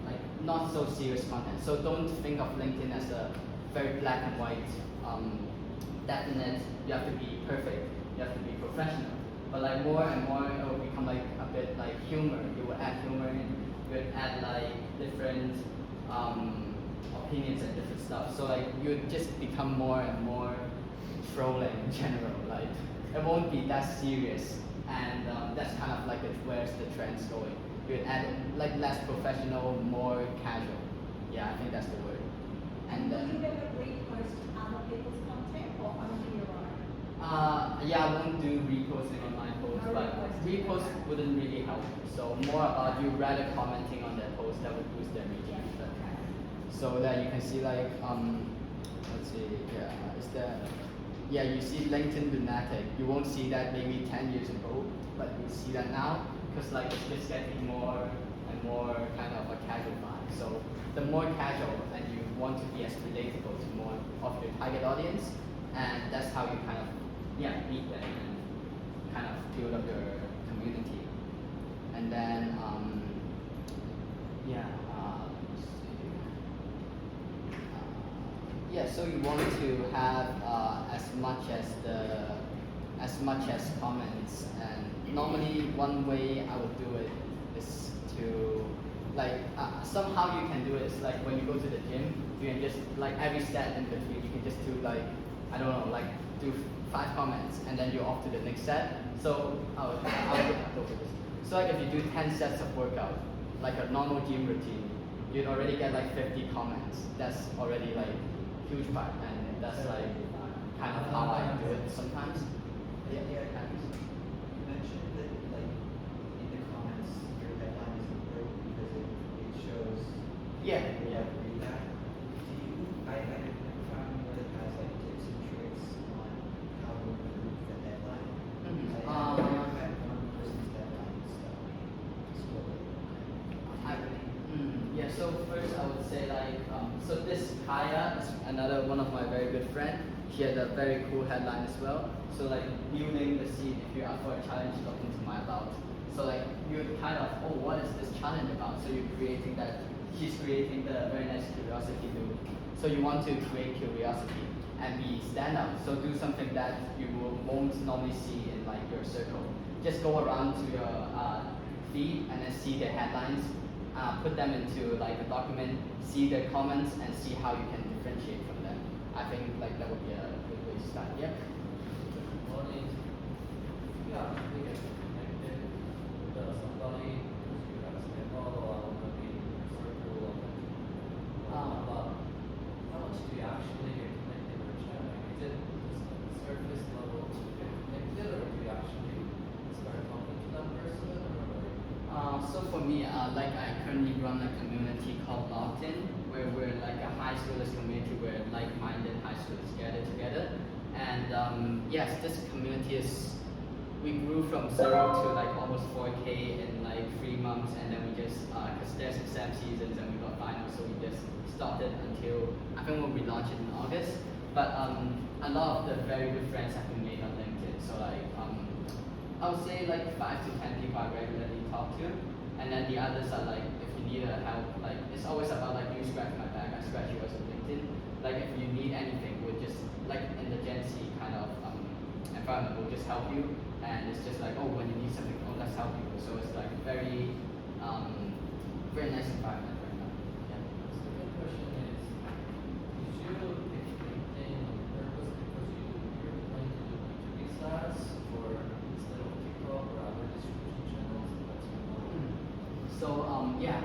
like not so serious content. So don't think of LinkedIn as a very black and white definite. You have to be perfect. You have to be professional. But like more and more, it will become like a bit like humor. You will add humor in. You would add like different opinions and different stuff. So like you just become more and more trolling in general. Like it won't be that serious, and that's kind of like where's the trend's going. You would add like less professional, more casual. Yeah, I think that's the word. And Will you ever repost other people's content or only your own? Yeah, I won't do reposting on my post, No but reposting, repost okay. wouldn't really help. So more about you rather commenting on their post that would boost their reach. So that you can see like let's see, yeah, is there, yeah, you see LinkedIn Lunatic. You won't see that maybe 10 years ago, but you see that now because like it's just getting more and more kind of a casual vibe. So the more casual and you want to be as relatable to more of your target audience, and that's how you kind of meet them and kind of build up your community. And then let's see. Yeah, so you want to have as much as comments, and normally one way I would do it is to like somehow you can do it. It's like when you go to the gym, you can just like every set in between you can just do like I don't know, like do 5 comments and then you're off to the next set. So I'll go for this. So like if you do 10 sets of workout, like a normal gym routine, you'd already get like 50 comments. That's already like huge part, and that's like kind of how I do it sometimes. You mentioned that like in the comments your headline is important because it shows Yeah. read that. I never found one that has like tips and tricks on how to improve the headline. Mhm. I never had one person's headline stuff. Yeah, so first I would say like, so this Kaya is another one of my very good friend. She had a very cool headline as well. So like building the seed, if you're up for a challenge, look into my about. So like you're kind of, oh, what is this challenge about? So you're creating that she's creating the very nice curiosity loop. So you want to create curiosity and be stand out. So do something that you won't normally see in like your circle. Just go around to your feed and then see the headlines, put them into like a document, see the comments, and see how you can differentiate from them. I think like that would be a good way to start. Yep. One is, yeah, we get connected with somebody who's you have spent all along in a circle of but how much do you actually get connected or chat? Like, is it just surface level to get connected, or do you actually start talking to that person, or like? So for me, like I currently run a community called Locked In, where we're like a high schoolers community where like-minded high schoolers gather together. And yes, this community is, we grew from 0 to like almost 4K in like 3 months, and then we just, cause there's exam seasons and we got finals, so we just stopped it until, I think we'll be launching in August. But a lot of the very good friends have been made on LinkedIn, so like, I would say like 5 to 10 people I regularly talk to, and then the others are like, if you need help, like it's always about like you scratch my back, I scratch yours on LinkedIn. Like if you need anything, we'll just like in the Gen Z kind of environment, we'll just help you, and it's just like, oh, when you need something, oh, let's help you. So it's like very, very nice environment right now. Yeah. Second question is, did you pick LinkedIn on purpose because you're planning to do B2B SaaS, or instead of TikTok or other distribution channels? That's your model. So yeah,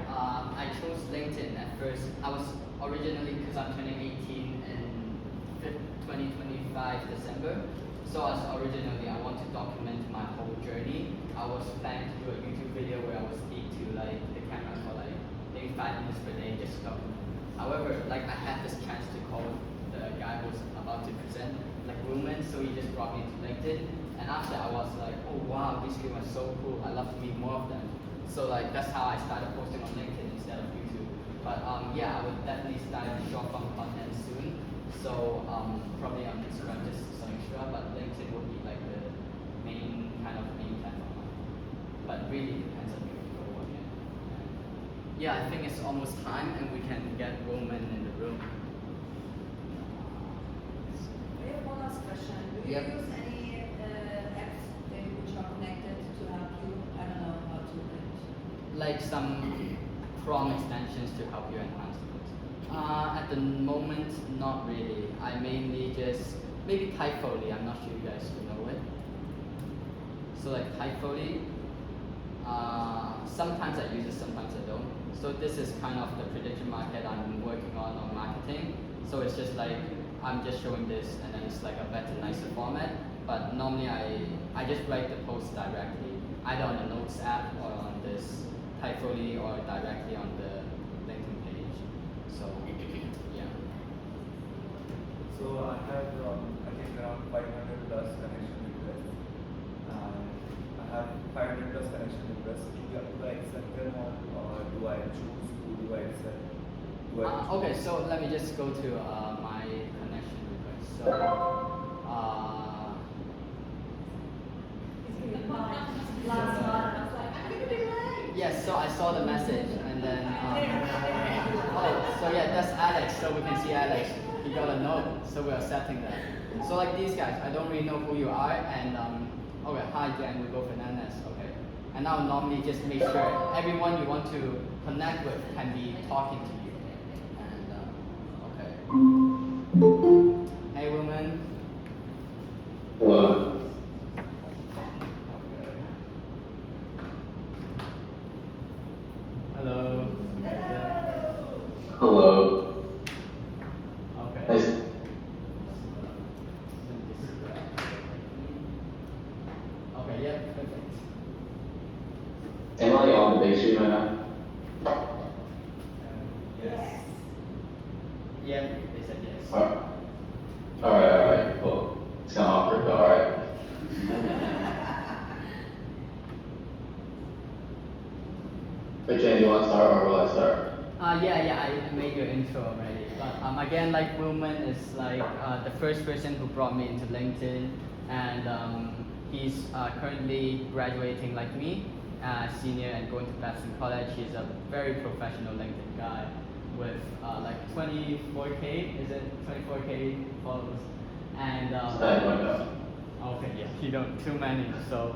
I chose LinkedIn at first. I was originally, because I'm turning 18 in 2025 December. So I want to document my whole journey. I was planning to do a YouTube video where I would speak to like the camera for like maybe 5 minutes per day, just document. However, like I had this chance to call the guy who was about to present, like Roman, so he just brought me to LinkedIn. And after I was like, oh wow, these people are so cool. I love to meet more of them. So like that's how I started posting on LinkedIn instead of YouTube. But yeah, I would definitely start short form content soon. So probably on Instagram just some extra, but LinkedIn would be like the main platform. But really depends on you for what you. Yeah, I think it's almost time, and we can get Roman in the room. We have one last question. Do you Yep. use any apps which are connected to help you? I don't know how to manage. Like some Chrome extensions to help you enhance it. At the moment, not really. I mainly just maybe Typefully. I'm not sure you guys know it. So like Typefully, sometimes I use it, sometimes I don't. So this is kind of the prediction market I'm working on marketing. So it's just like I'm just showing this, and then it's like a better, nicer format. But normally I just write the post directly, either on the Notes app or on this Typefully or directly on the LinkedIn page. So yeah. So I have, I think around 500 plus connection requests. I have 500 plus connection requests. Do I accept them all, or do I choose who do I accept? Okay, so let me just go to my connection request. So Last one, I was like, I'm gonna be late. yes, so I saw the message, and then oh, so yeah, that's Alex. So we can see Alex. He got a note, so we're accepting that. So like these guys, I don't really know who you are, and okay, hi Jen, we go Fernandez. Okay, and now normally just make sure everyone you want to connect with can be talking to you. And okay. Hey woman. Hello. Hello. Hello. Okay. Nice. Okay, yeah, perfect. Am I on the big screen right now? Yes. Yeah, they said yes. Alright, cool. It's kind of awkward, but alright. But Jen, do you want to start or will I start? Yeah, I made your intro already. But again, like Wilman is like the first person who brought me into LinkedIn, and he's currently graduating like me. senior and going to Babson College. He's a very professional LinkedIn guy with like 24K, is it 24K followers? And I don't know. okay, yeah, you don't too many. So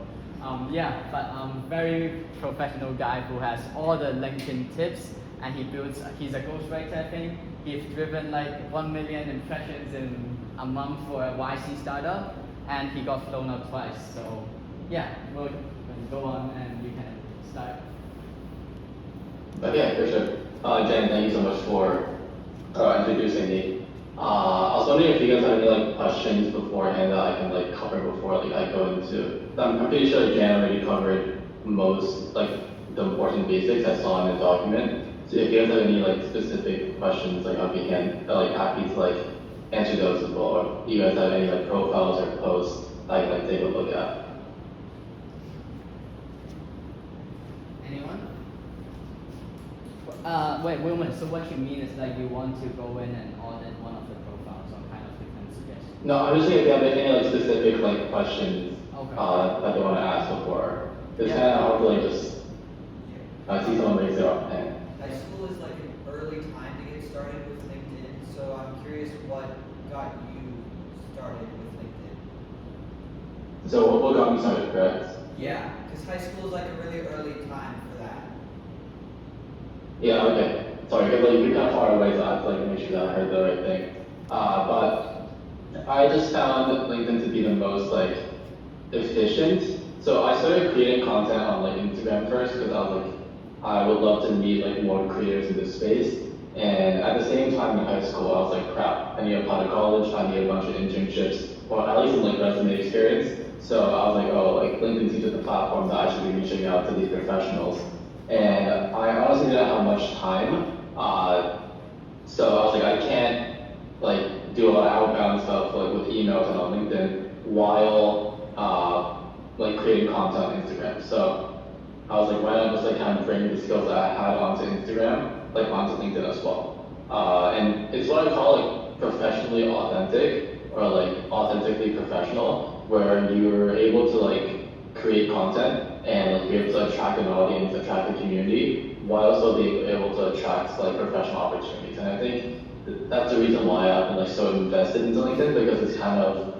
yeah, but very professional guy who has all the LinkedIn tips, and he's a ghostwriter, I think. He's driven like 1 million impressions in a month for a YC startup, and he got flown up twice. So yeah, we'll go on and you can start. Okay, for sure. Jen, thank you so much for introducing me. I was wondering if you guys have any like questions beforehand that I can like cover before like I go into. I'm pretty sure Jan already covered most like the important basics I saw in the document. So if you guys have any like specific questions, like I'll be happy to like answer those as well. Or if you guys have any like profiles or posts I can like take a look at. Anyone? Wait, Wilman, so what you mean is like you want to go in and audit one of the profiles or kind of different suggestions? No, I'm just saying if you have any like specific like questions Okay. that they want to ask before. It's Yeah. kind of hard to like just I see someone raise their hand. High school is like an early time to get started with LinkedIn, so I'm curious what got you started with LinkedIn. So what got me started, correct? Yeah, because high school is like a really early time for that. Yeah, okay. Sorry, because like you're kind of far away, so I have to like make sure that I heard the right thing. But I just found LinkedIn to be the most like efficient. So I started creating content on like Instagram first because I was like, I would love to meet like more creators in this space. And at the same time in high school, I was like, crap, I need to apply to college, I need a bunch of internships, or at least some like resume experience. So I was like, oh, like LinkedIn seems like the platform that I should be reaching out to these professionals. And I honestly didn't have much time. So I was like, I can't like do a lot of outbound stuff like with emails and on LinkedIn while like creating content on Instagram. So I was like, why not just like kind of bring the skills that I had onto Instagram, like onto LinkedIn as well. And it's what I call like professionally authentic or like authentically professional, where you're able to like create content and like be able to attract an audience, attract a community, while also being able to attract like professional opportunities. And I think that's the reason why I've been like so invested into LinkedIn, because it's kind of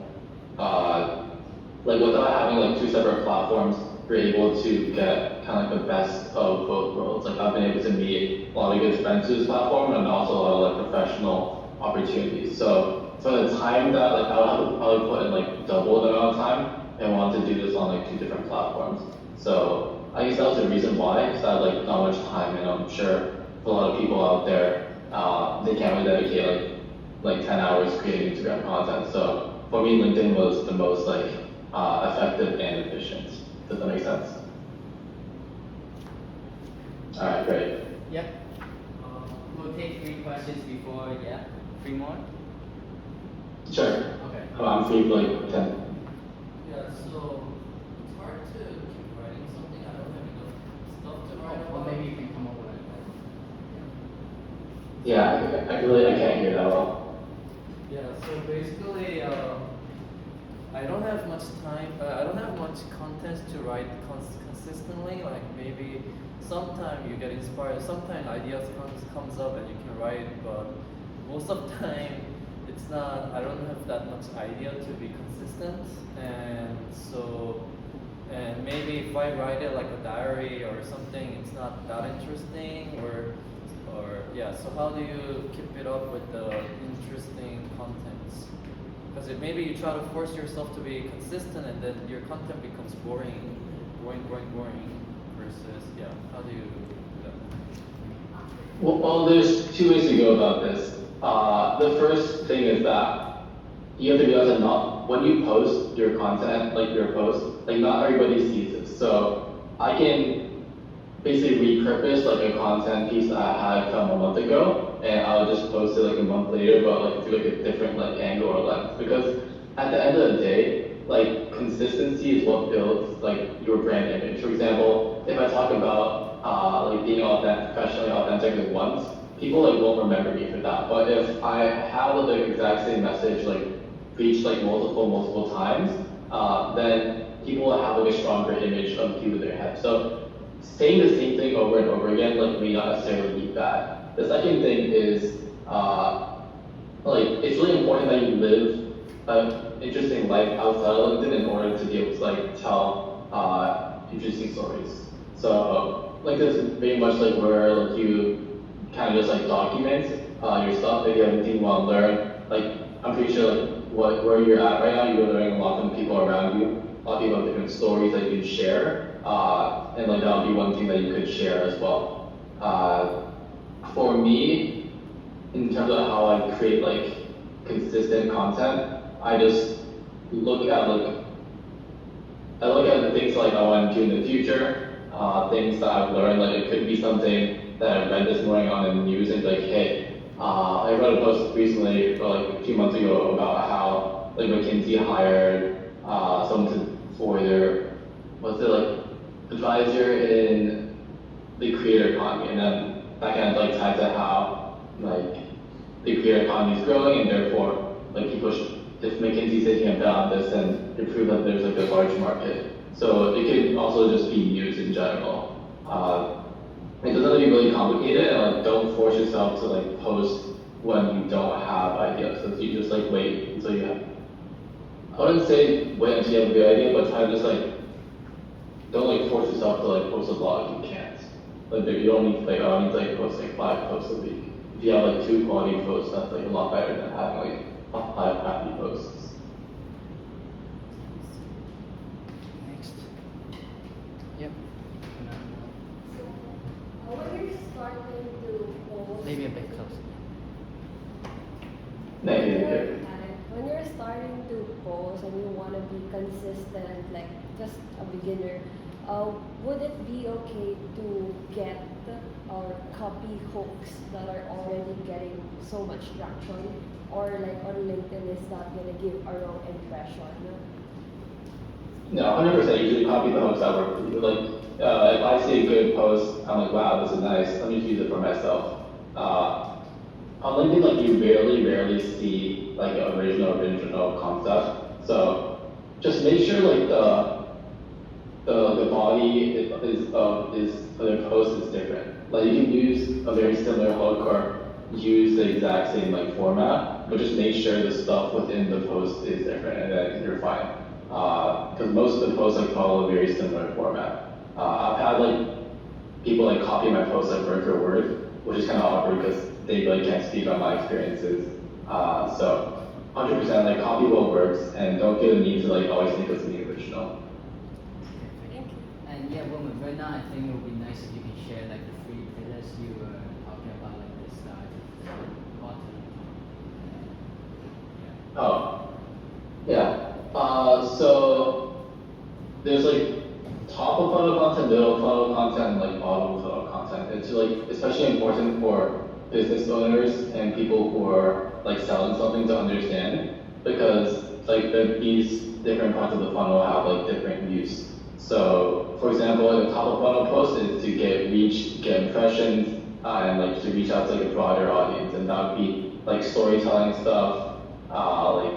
like without having like two separate platforms, you're able to get kind of like the best of both worlds. Like I've been able to meet a lot of good friends through this platform and also a lot of like professional opportunities. So for the time that like I would have to probably put in like double the amount of time and want to do this on like two different platforms. So I guess that was the reason why, because I had like not much time, and I'm sure for a lot of people out there, they can't really dedicate like 10 hours creating Instagram content. So for me, LinkedIn was the most like effective and efficient. Does that make sense? All right, great. Yep. We'll take 3 questions before, yeah? 3 more? Sure. Okay. I'm free for like 10. Yeah, so it's hard to keep writing something. I don't have enough stuff to write Well, about. maybe you can come over and Yeah, I can't hear that well. Yeah, so basically, I don't have much time. I don't have much content to write consistently. Like maybe sometime you get inspired, sometimes ideas comes up and you can write, but most of the time it's not. I don't have that much idea to be consistent, and so. And maybe if I write it like a diary or something, it's not that interesting, or yeah. So how do you keep it up with the interesting contents? Because maybe you try to force yourself to be consistent, and then your content becomes boring. Versus, yeah. How do you do that? Well, there's 2 ways to go about this. The first thing is that you have to realize that not when you post your content, like your post, like not everybody sees it. So I can basically repurpose like a content piece that I had from a month ago, and I'll just post it like a month later, but like through like a different like angle or lens. Because at the end of the day, like consistency is what builds like your brand image. For example, if I talk about like being professionally authentic like once, people like won't remember me for that. But if I have the exact same message like preached like multiple times, then people will have like a stronger image of you in their head. So saying the same thing over and over again like may not necessarily be bad. The second thing is like it's really important that you live an interesting life outside of LinkedIn in order to be able to like tell interesting stories. So like this is very much like where like you kind of just like document your stuff. If you have anything you want to learn, like I'm pretty sure like where you're at right now, you're learning a lot from people around you. A lot of people have different stories that you can share, and like that would be one thing that you could share as well. For me, in terms of how I create like consistent content, I just look at the things like I want to do in the future, things that I've learned. Like it could be something that I read this morning on the news and like, hey, I read a post recently, or like a few months ago, about how like McKinsey hired someone for their advisor in the creator economy, and then that kind of like ties to how like the creator economy is growing, and therefore like people should, if McKinsey says you can bet on this, then it proves that there's like a large market. So it could also just be news in general. It doesn't have to be really complicated, and like don't force yourself to like post when you don't have ideas. So you just like wait until you have. I wouldn't say wait until you have a good idea, but try to just like don't like force yourself to like post a blog. You can't. Like you don't need like I need to like post like 5 posts a week. If you have like 2 quality posts, that's like a lot better than having like 5 happy posts. Next. Yep. So, when you're starting to post, Maybe a bit closer. Negative. when you're starting to post and you want to be consistent, like just a beginner, would it be okay to get or copy hooks that are already getting so much traction, or like on LinkedIn is not gonna give a wrong impression? No, 100%. Usually copy the hooks that work for you. Like, if I see a good post, I'm like, wow, this is nice. Let me just use it for myself. On LinkedIn, like you rarely see like original concept. So just make sure like the body is for the post is different. Like you can use a very similar hook or use the exact same like format, but just make sure the stuff within the post is different, and then you're fine. Because most of the posts like follow a very similar format. I've had like people like copy my posts like word for word, which is kind of awkward because they really can't speak on my experiences. So 100% like copy what works, and don't feel the need to like always think of something original. Thank you. And yeah, woman, right now I think it would be nice if you can share like the free pillars you were talking about, like this content. Yeah. Oh, yeah. So there's like top of funnel content, middle funnel content, and like bottom of funnel content. It's like especially important for business owners and people who are like selling something to understand, because like these different parts of the funnel have like different use. So for example, the top of funnel post is to get reach, get impressions, and like to reach out to like a broader audience, and that would be like storytelling stuff, like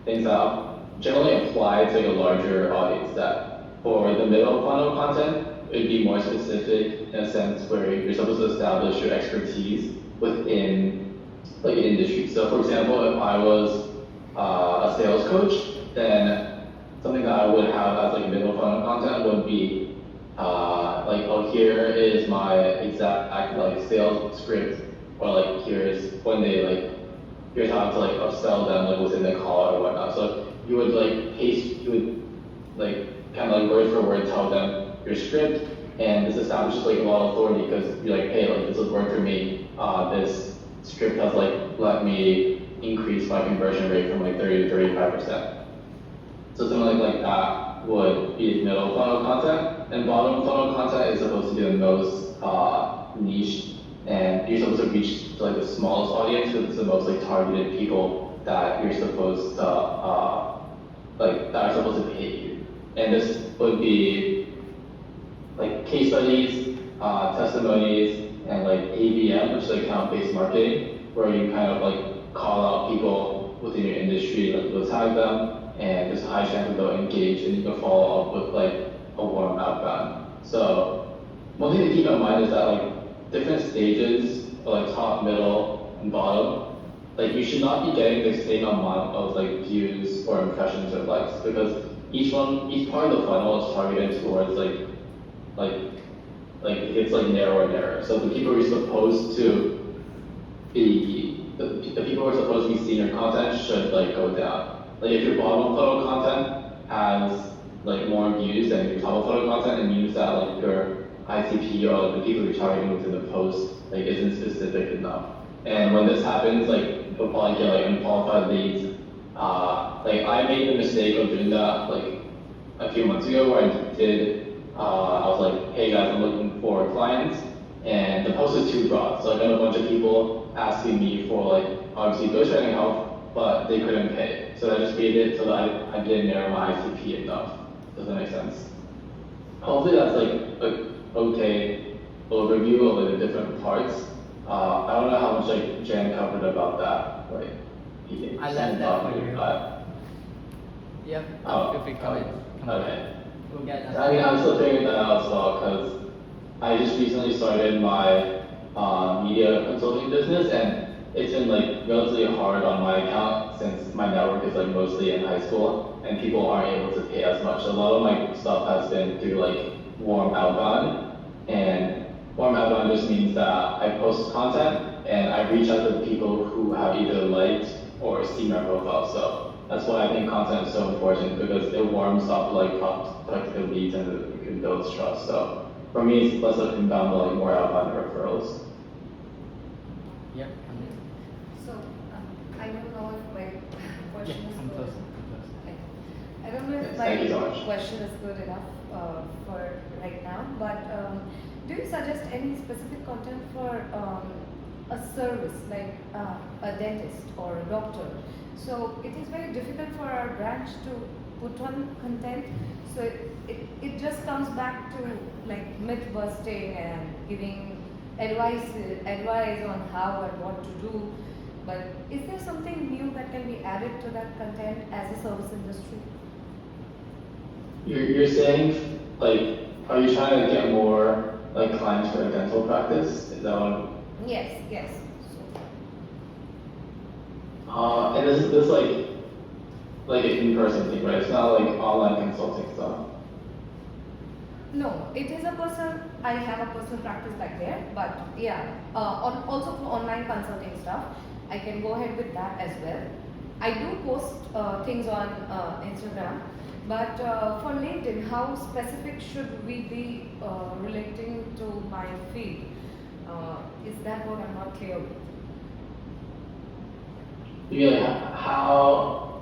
things that generally apply to like a larger audience set. For the middle funnel content, it would be more specific in a sense where you're supposed to establish your expertise within like an industry. So for example, if I was a sales coach, then something that I would have as like middle funnel content would be like, oh, here is my exact like sales script, or like here's when they like, here's how to like upsell them like within the call or whatnot. So you would like you would like kind of like word for word tell them your script, and this establishes like a lot of authority because you're like, hey, like this has worked for me. This script has like let me increase my conversion rate from like 30 to 35%. So something like that would be middle funnel content, and bottom funnel content is supposed to be the most niche, and you're supposed to reach like the smallest audience, because it's the most like targeted people that you're supposed to like that are supposed to pay you. And this would be like case studies, testimonies, and like ABM, which is like account-based marketing, where you kind of like call out people within your industry, like you'll tag them, and there's a high chance that they'll engage, and you can follow up with like a warm outbound. So one thing to keep in mind is that like different stages, like top, middle, and bottom, like you should not be getting the same amount of like views or impressions or likes because each part of the funnel is targeted towards it's like narrower and narrower. So the people who are supposed to be the people who are supposed to be seeing your content should like go down. Like if your bottom funnel content has like more views than your top funnel content, it means that like your ICP or the people you're targeting within the post like isn't specific enough. And when this happens, like you'll probably get like unqualified leads. Like I made the mistake of doing that like a few months ago where I was like, hey guys, I'm looking for clients, and the post is too broad. So I got a bunch of people asking me for like obviously ghostwriting help, but they couldn't pay. So I just made it so that I didn't narrow my ICP enough. Does that make sense? Hopefully that's like an okay overview of like the different parts. I don't know how much like Jan covered about that. Like, I left that for you. But, Yep. Oh, Feel free to comment. okay. We'll get that. I mean, I'm still figuring that out as well because I just recently started my media consulting business, and it's been like relatively hard on my account since my network is like mostly in high school and people aren't able to pay as much. A lot of my stuff has been through like warm outbound, and warm outbound just means that I post content and I reach out to the people who have either liked or seen my profile. So that's why I think content is so important because it warms up like productive leads and it can build trust. So for me, it's less of inbound, but like more outbound referrals. Yep. Come in. So, I don't know if my question Yeah, is come good. closer. Come closer. Okay. I don't know if Yes, thank you so my much. question is good enough for right now, but do you suggest any specific content for a service like a dentist or a doctor? So it is very difficult for our branch to put on content. So it just comes back to like myth busting and giving advice on how and what to do. But is there something new that can be added to that content as a service industry? You're saying like, are you trying to get more like clients for a dental practice? Is that what? Yes, yes. And this like an in-person thing, right? It's not like online consulting stuff. No, it is a person. I have a personal practice back there, but yeah, also for online consulting stuff, I can go ahead with that as well. I do post things on Instagram, but for LinkedIn, how specific should we be relating to my feed? Is that what I'm not clear with? Yeah, how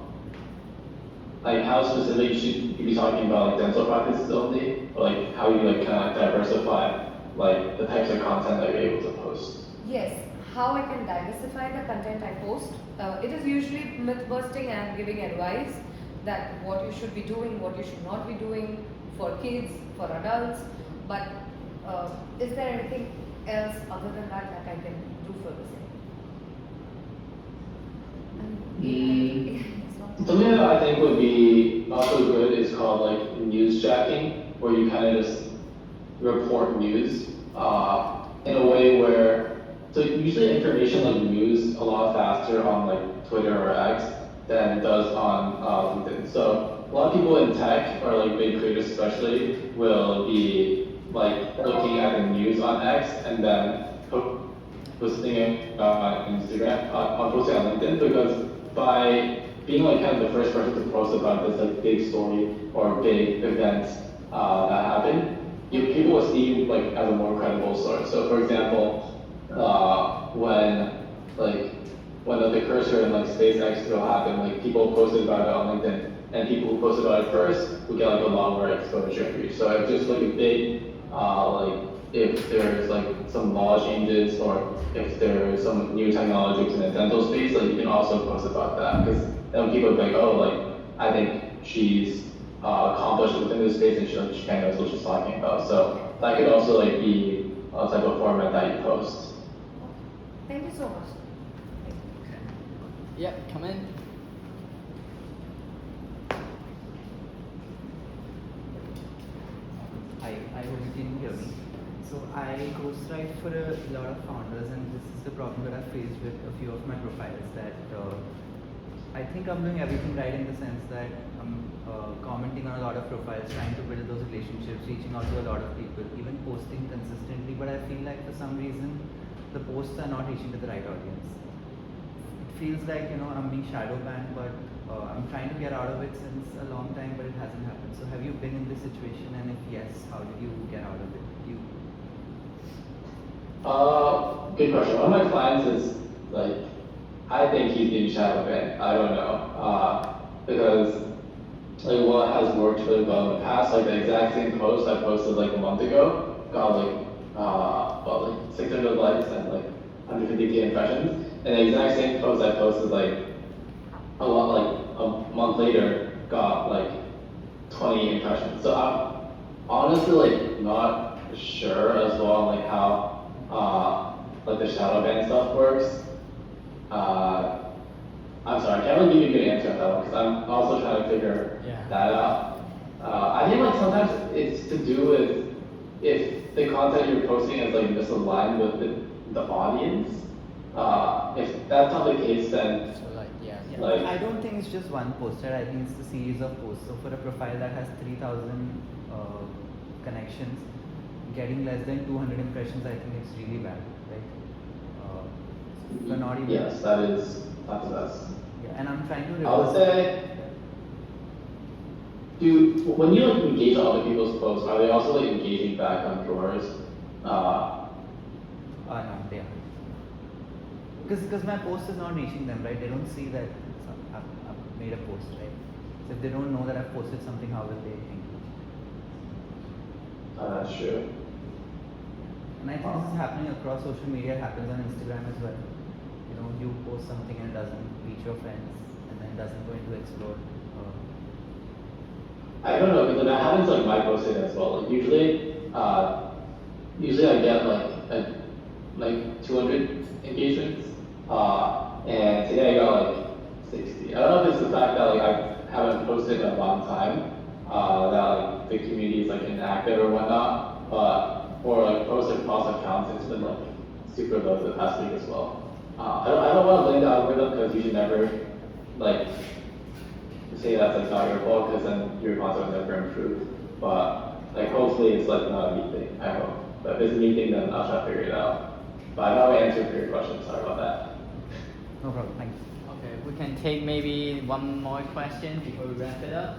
specific should you be talking about like dental practices only? Or like how you like kind of diversify like the types of content that you're able to post? Yes, how I can diversify the content I post. It is usually myth busting and giving advice that what you should be doing, what you should not be doing for kids, for adults. But is there anything else other than that that I can do for the same? It's not- Something that I think would be also good is called like news jacking, where you kind of just report news in a way where, so usually information like news a lot faster on like Twitter or X than it does on LinkedIn. So a lot of people in tech or like big creators especially will be like looking at the news on X and then posting it on Instagram, posting on LinkedIn, because by being like kind of the first person to post about this like big story or big event that happened, people will see you like as a more credible source. So for example, when the cursor and like SpaceX deal happened, like people posted about it on LinkedIn, and people who posted about it first would get like a lot more exposure and reach. So if just like a big like if there's like some law changes or if there's some new technologies in the dental space, like you can also post about that, because then people will be like, oh, like I think she's accomplished within this space and she kind of knows what she's talking about. So that could also like be a type of format that you post. Thank you so much. Yep, come in. I hope you can hear me. So I ghostwrite for a lot of founders, and this is the problem that I've faced with a few of my profiles. That I think I'm doing everything right in the sense that I'm commenting on a lot of profiles, trying to build those relationships, reaching out to a lot of people, even posting consistently. But I feel like for some reason, the posts are not reaching to the right audience. It feels like I'm being shadow banned, but I'm trying to get out of it since a long time, but it hasn't happened. So have you been in this situation, and if yes, how did you get out of it? Good question. One of my clients is like, I think he's being shadow banned. I don't know. Because like what has worked really well in the past, like the exact same post I posted like a month ago, got like 600 likes and like 150K impressions. And the exact same post I posted like a month later got like 20 impressions. So I'm honestly like not sure as well on like how like the shadow ban stuff works. I'm sorry, I can't really give you a good answer on that one because I'm also trying to figure that out. I think like sometimes it's to do with if the content you're posting is like misaligned with the audience. If that's not the case, then like I don't think it's just one poster. I think it's a series of posts. So for a profile that has 3,000 connections, getting less than 200 impressions, I think it's really bad, right? For not even. yes, that is not the best. Yeah, and I'm trying to I would say, when you like engage on other people's posts, are they also like engaging back on yours? No, they are. Because my post is not reaching them, right? They don't see that I've made a post, right? So if they don't know that I've posted something, how will they engage? That's true. And I think this is happening across social media. It happens on Instagram as well. You post something and it doesn't reach your friends, and then doesn't go into explore. I don't know, because that happens like my posting as well. Like usually I get like 200 engagements, and today I got like 60. I don't know if it's the fact that like I haven't posted in a long time, that like the community is like inactive or whatnot, but for like posts across accounts, it's been like super low the past week as well. I don't want to blame the algorithm because you should never like say that's like not your fault because then your content will never improve. But like hopefully it's like not a me thing. I hope. But if it's a me thing, then I'll try to figure it out. But I know I answered your question. Sorry about that. No problem. Thanks. Okay, we can take maybe one more question before we wrap it up.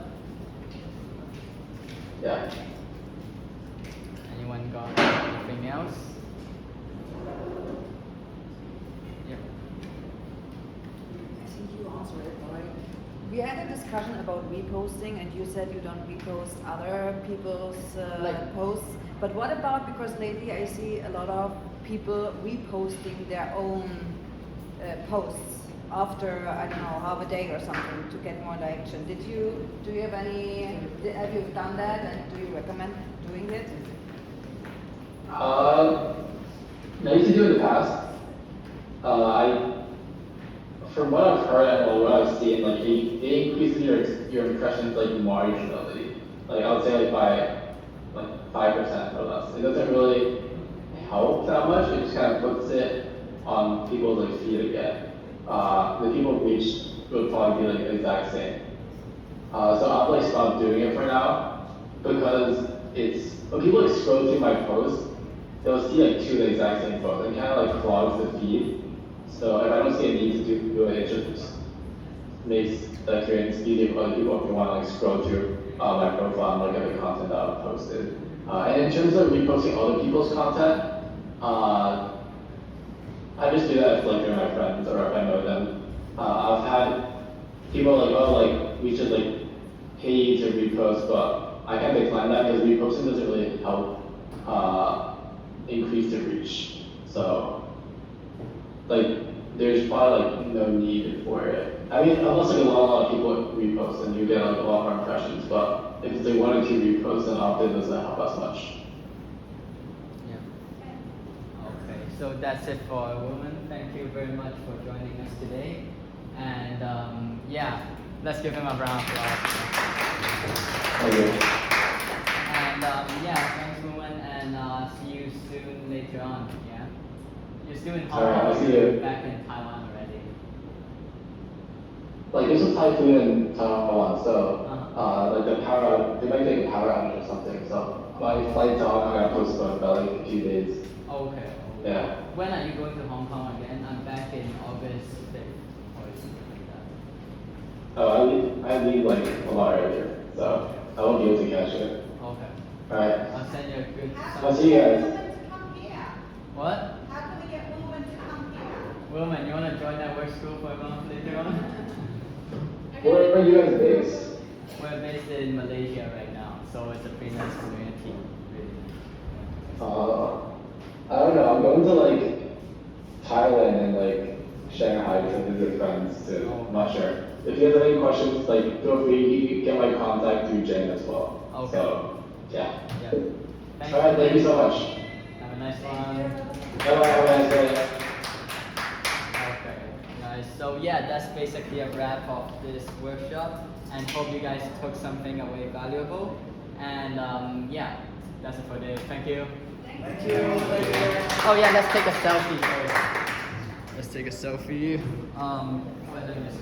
Yeah. Anyone got anything else? Yep. I think you answered it already. We had a discussion about reposting, and you said you don't repost other people's posts. But what about, because lately I see a lot of people reposting their own posts after, I don't know, half a day or something to get more direction. Do you have have you done that, and do you recommend doing it? I used to do it in the past. From what I've heard and what I've seen, like it increases your impressions like marginally. Like I would say like by like 5% or less. It doesn't really help that much. It just kind of puts it on people's like feed again. The people reached would probably be like the exact same. So I've like stopped doing it for now because it's when people like scroll through my posts, they'll see like two of the exact same posts. It kind of like clogs the feed. So if I don't see a need to do it, it just makes the experience easier for other people if you want to like scroll through my profile and look at the content that I've posted. And in terms of reposting other people's content, I just do that if like they're my friends or if I know them. I've had people like, oh, like we should like pay you to repost, but I can't decline that because reposting doesn't really help increase the reach. So like there's probably like no need for it. I mean, unless like a lot of people repost and you get like a lot more impressions, but if it's like 1 or 2 reposts, then often it doesn't help as much. Okay, so that's it for our women. Thank you very much for joining us today. And let's give him a round of applause. Thank you. And thanks women, and see you later on. Yeah. You're still in Hong Alright, Kong. I'll see You're you. back in Taiwan already. Like there's a typhoon in Taiwan, so Uh-huh. like the power, they might take a power outage or something. So my flight to Hong Kong got postponed by like a few days. Okay. Yeah. When are you going to Hong Kong again? I'm back in August 5th or something like that. Oh, I leave like a lot earlier, so I won't be able to catch it. Okay. Alright. I'll send you a good. How I'll can see we you get guys. women to come here? What? How can we get women to come here? Wilman, you want to join that work school for a month later on? Where are you guys based? We're based in Malaysia right now, so it's a pretty nice community, really. I don't know. I'm going to like Thailand and like Shanghai to visit friends too. I'm not sure. If you guys have any questions, like feel free. You can get my contact through Jen as well. Okay. So yeah. Yeah. Thank All right. Thank you so much. Have a nice one. Bye bye. Have a nice day. Okay, nice. So yeah, that's basically a wrap of this workshop, and hope you guys took something away valuable. And yeah, that's it for today. Thank you. Thank you. Oh yeah, let's take a selfie first. Let's take a selfie. Let me just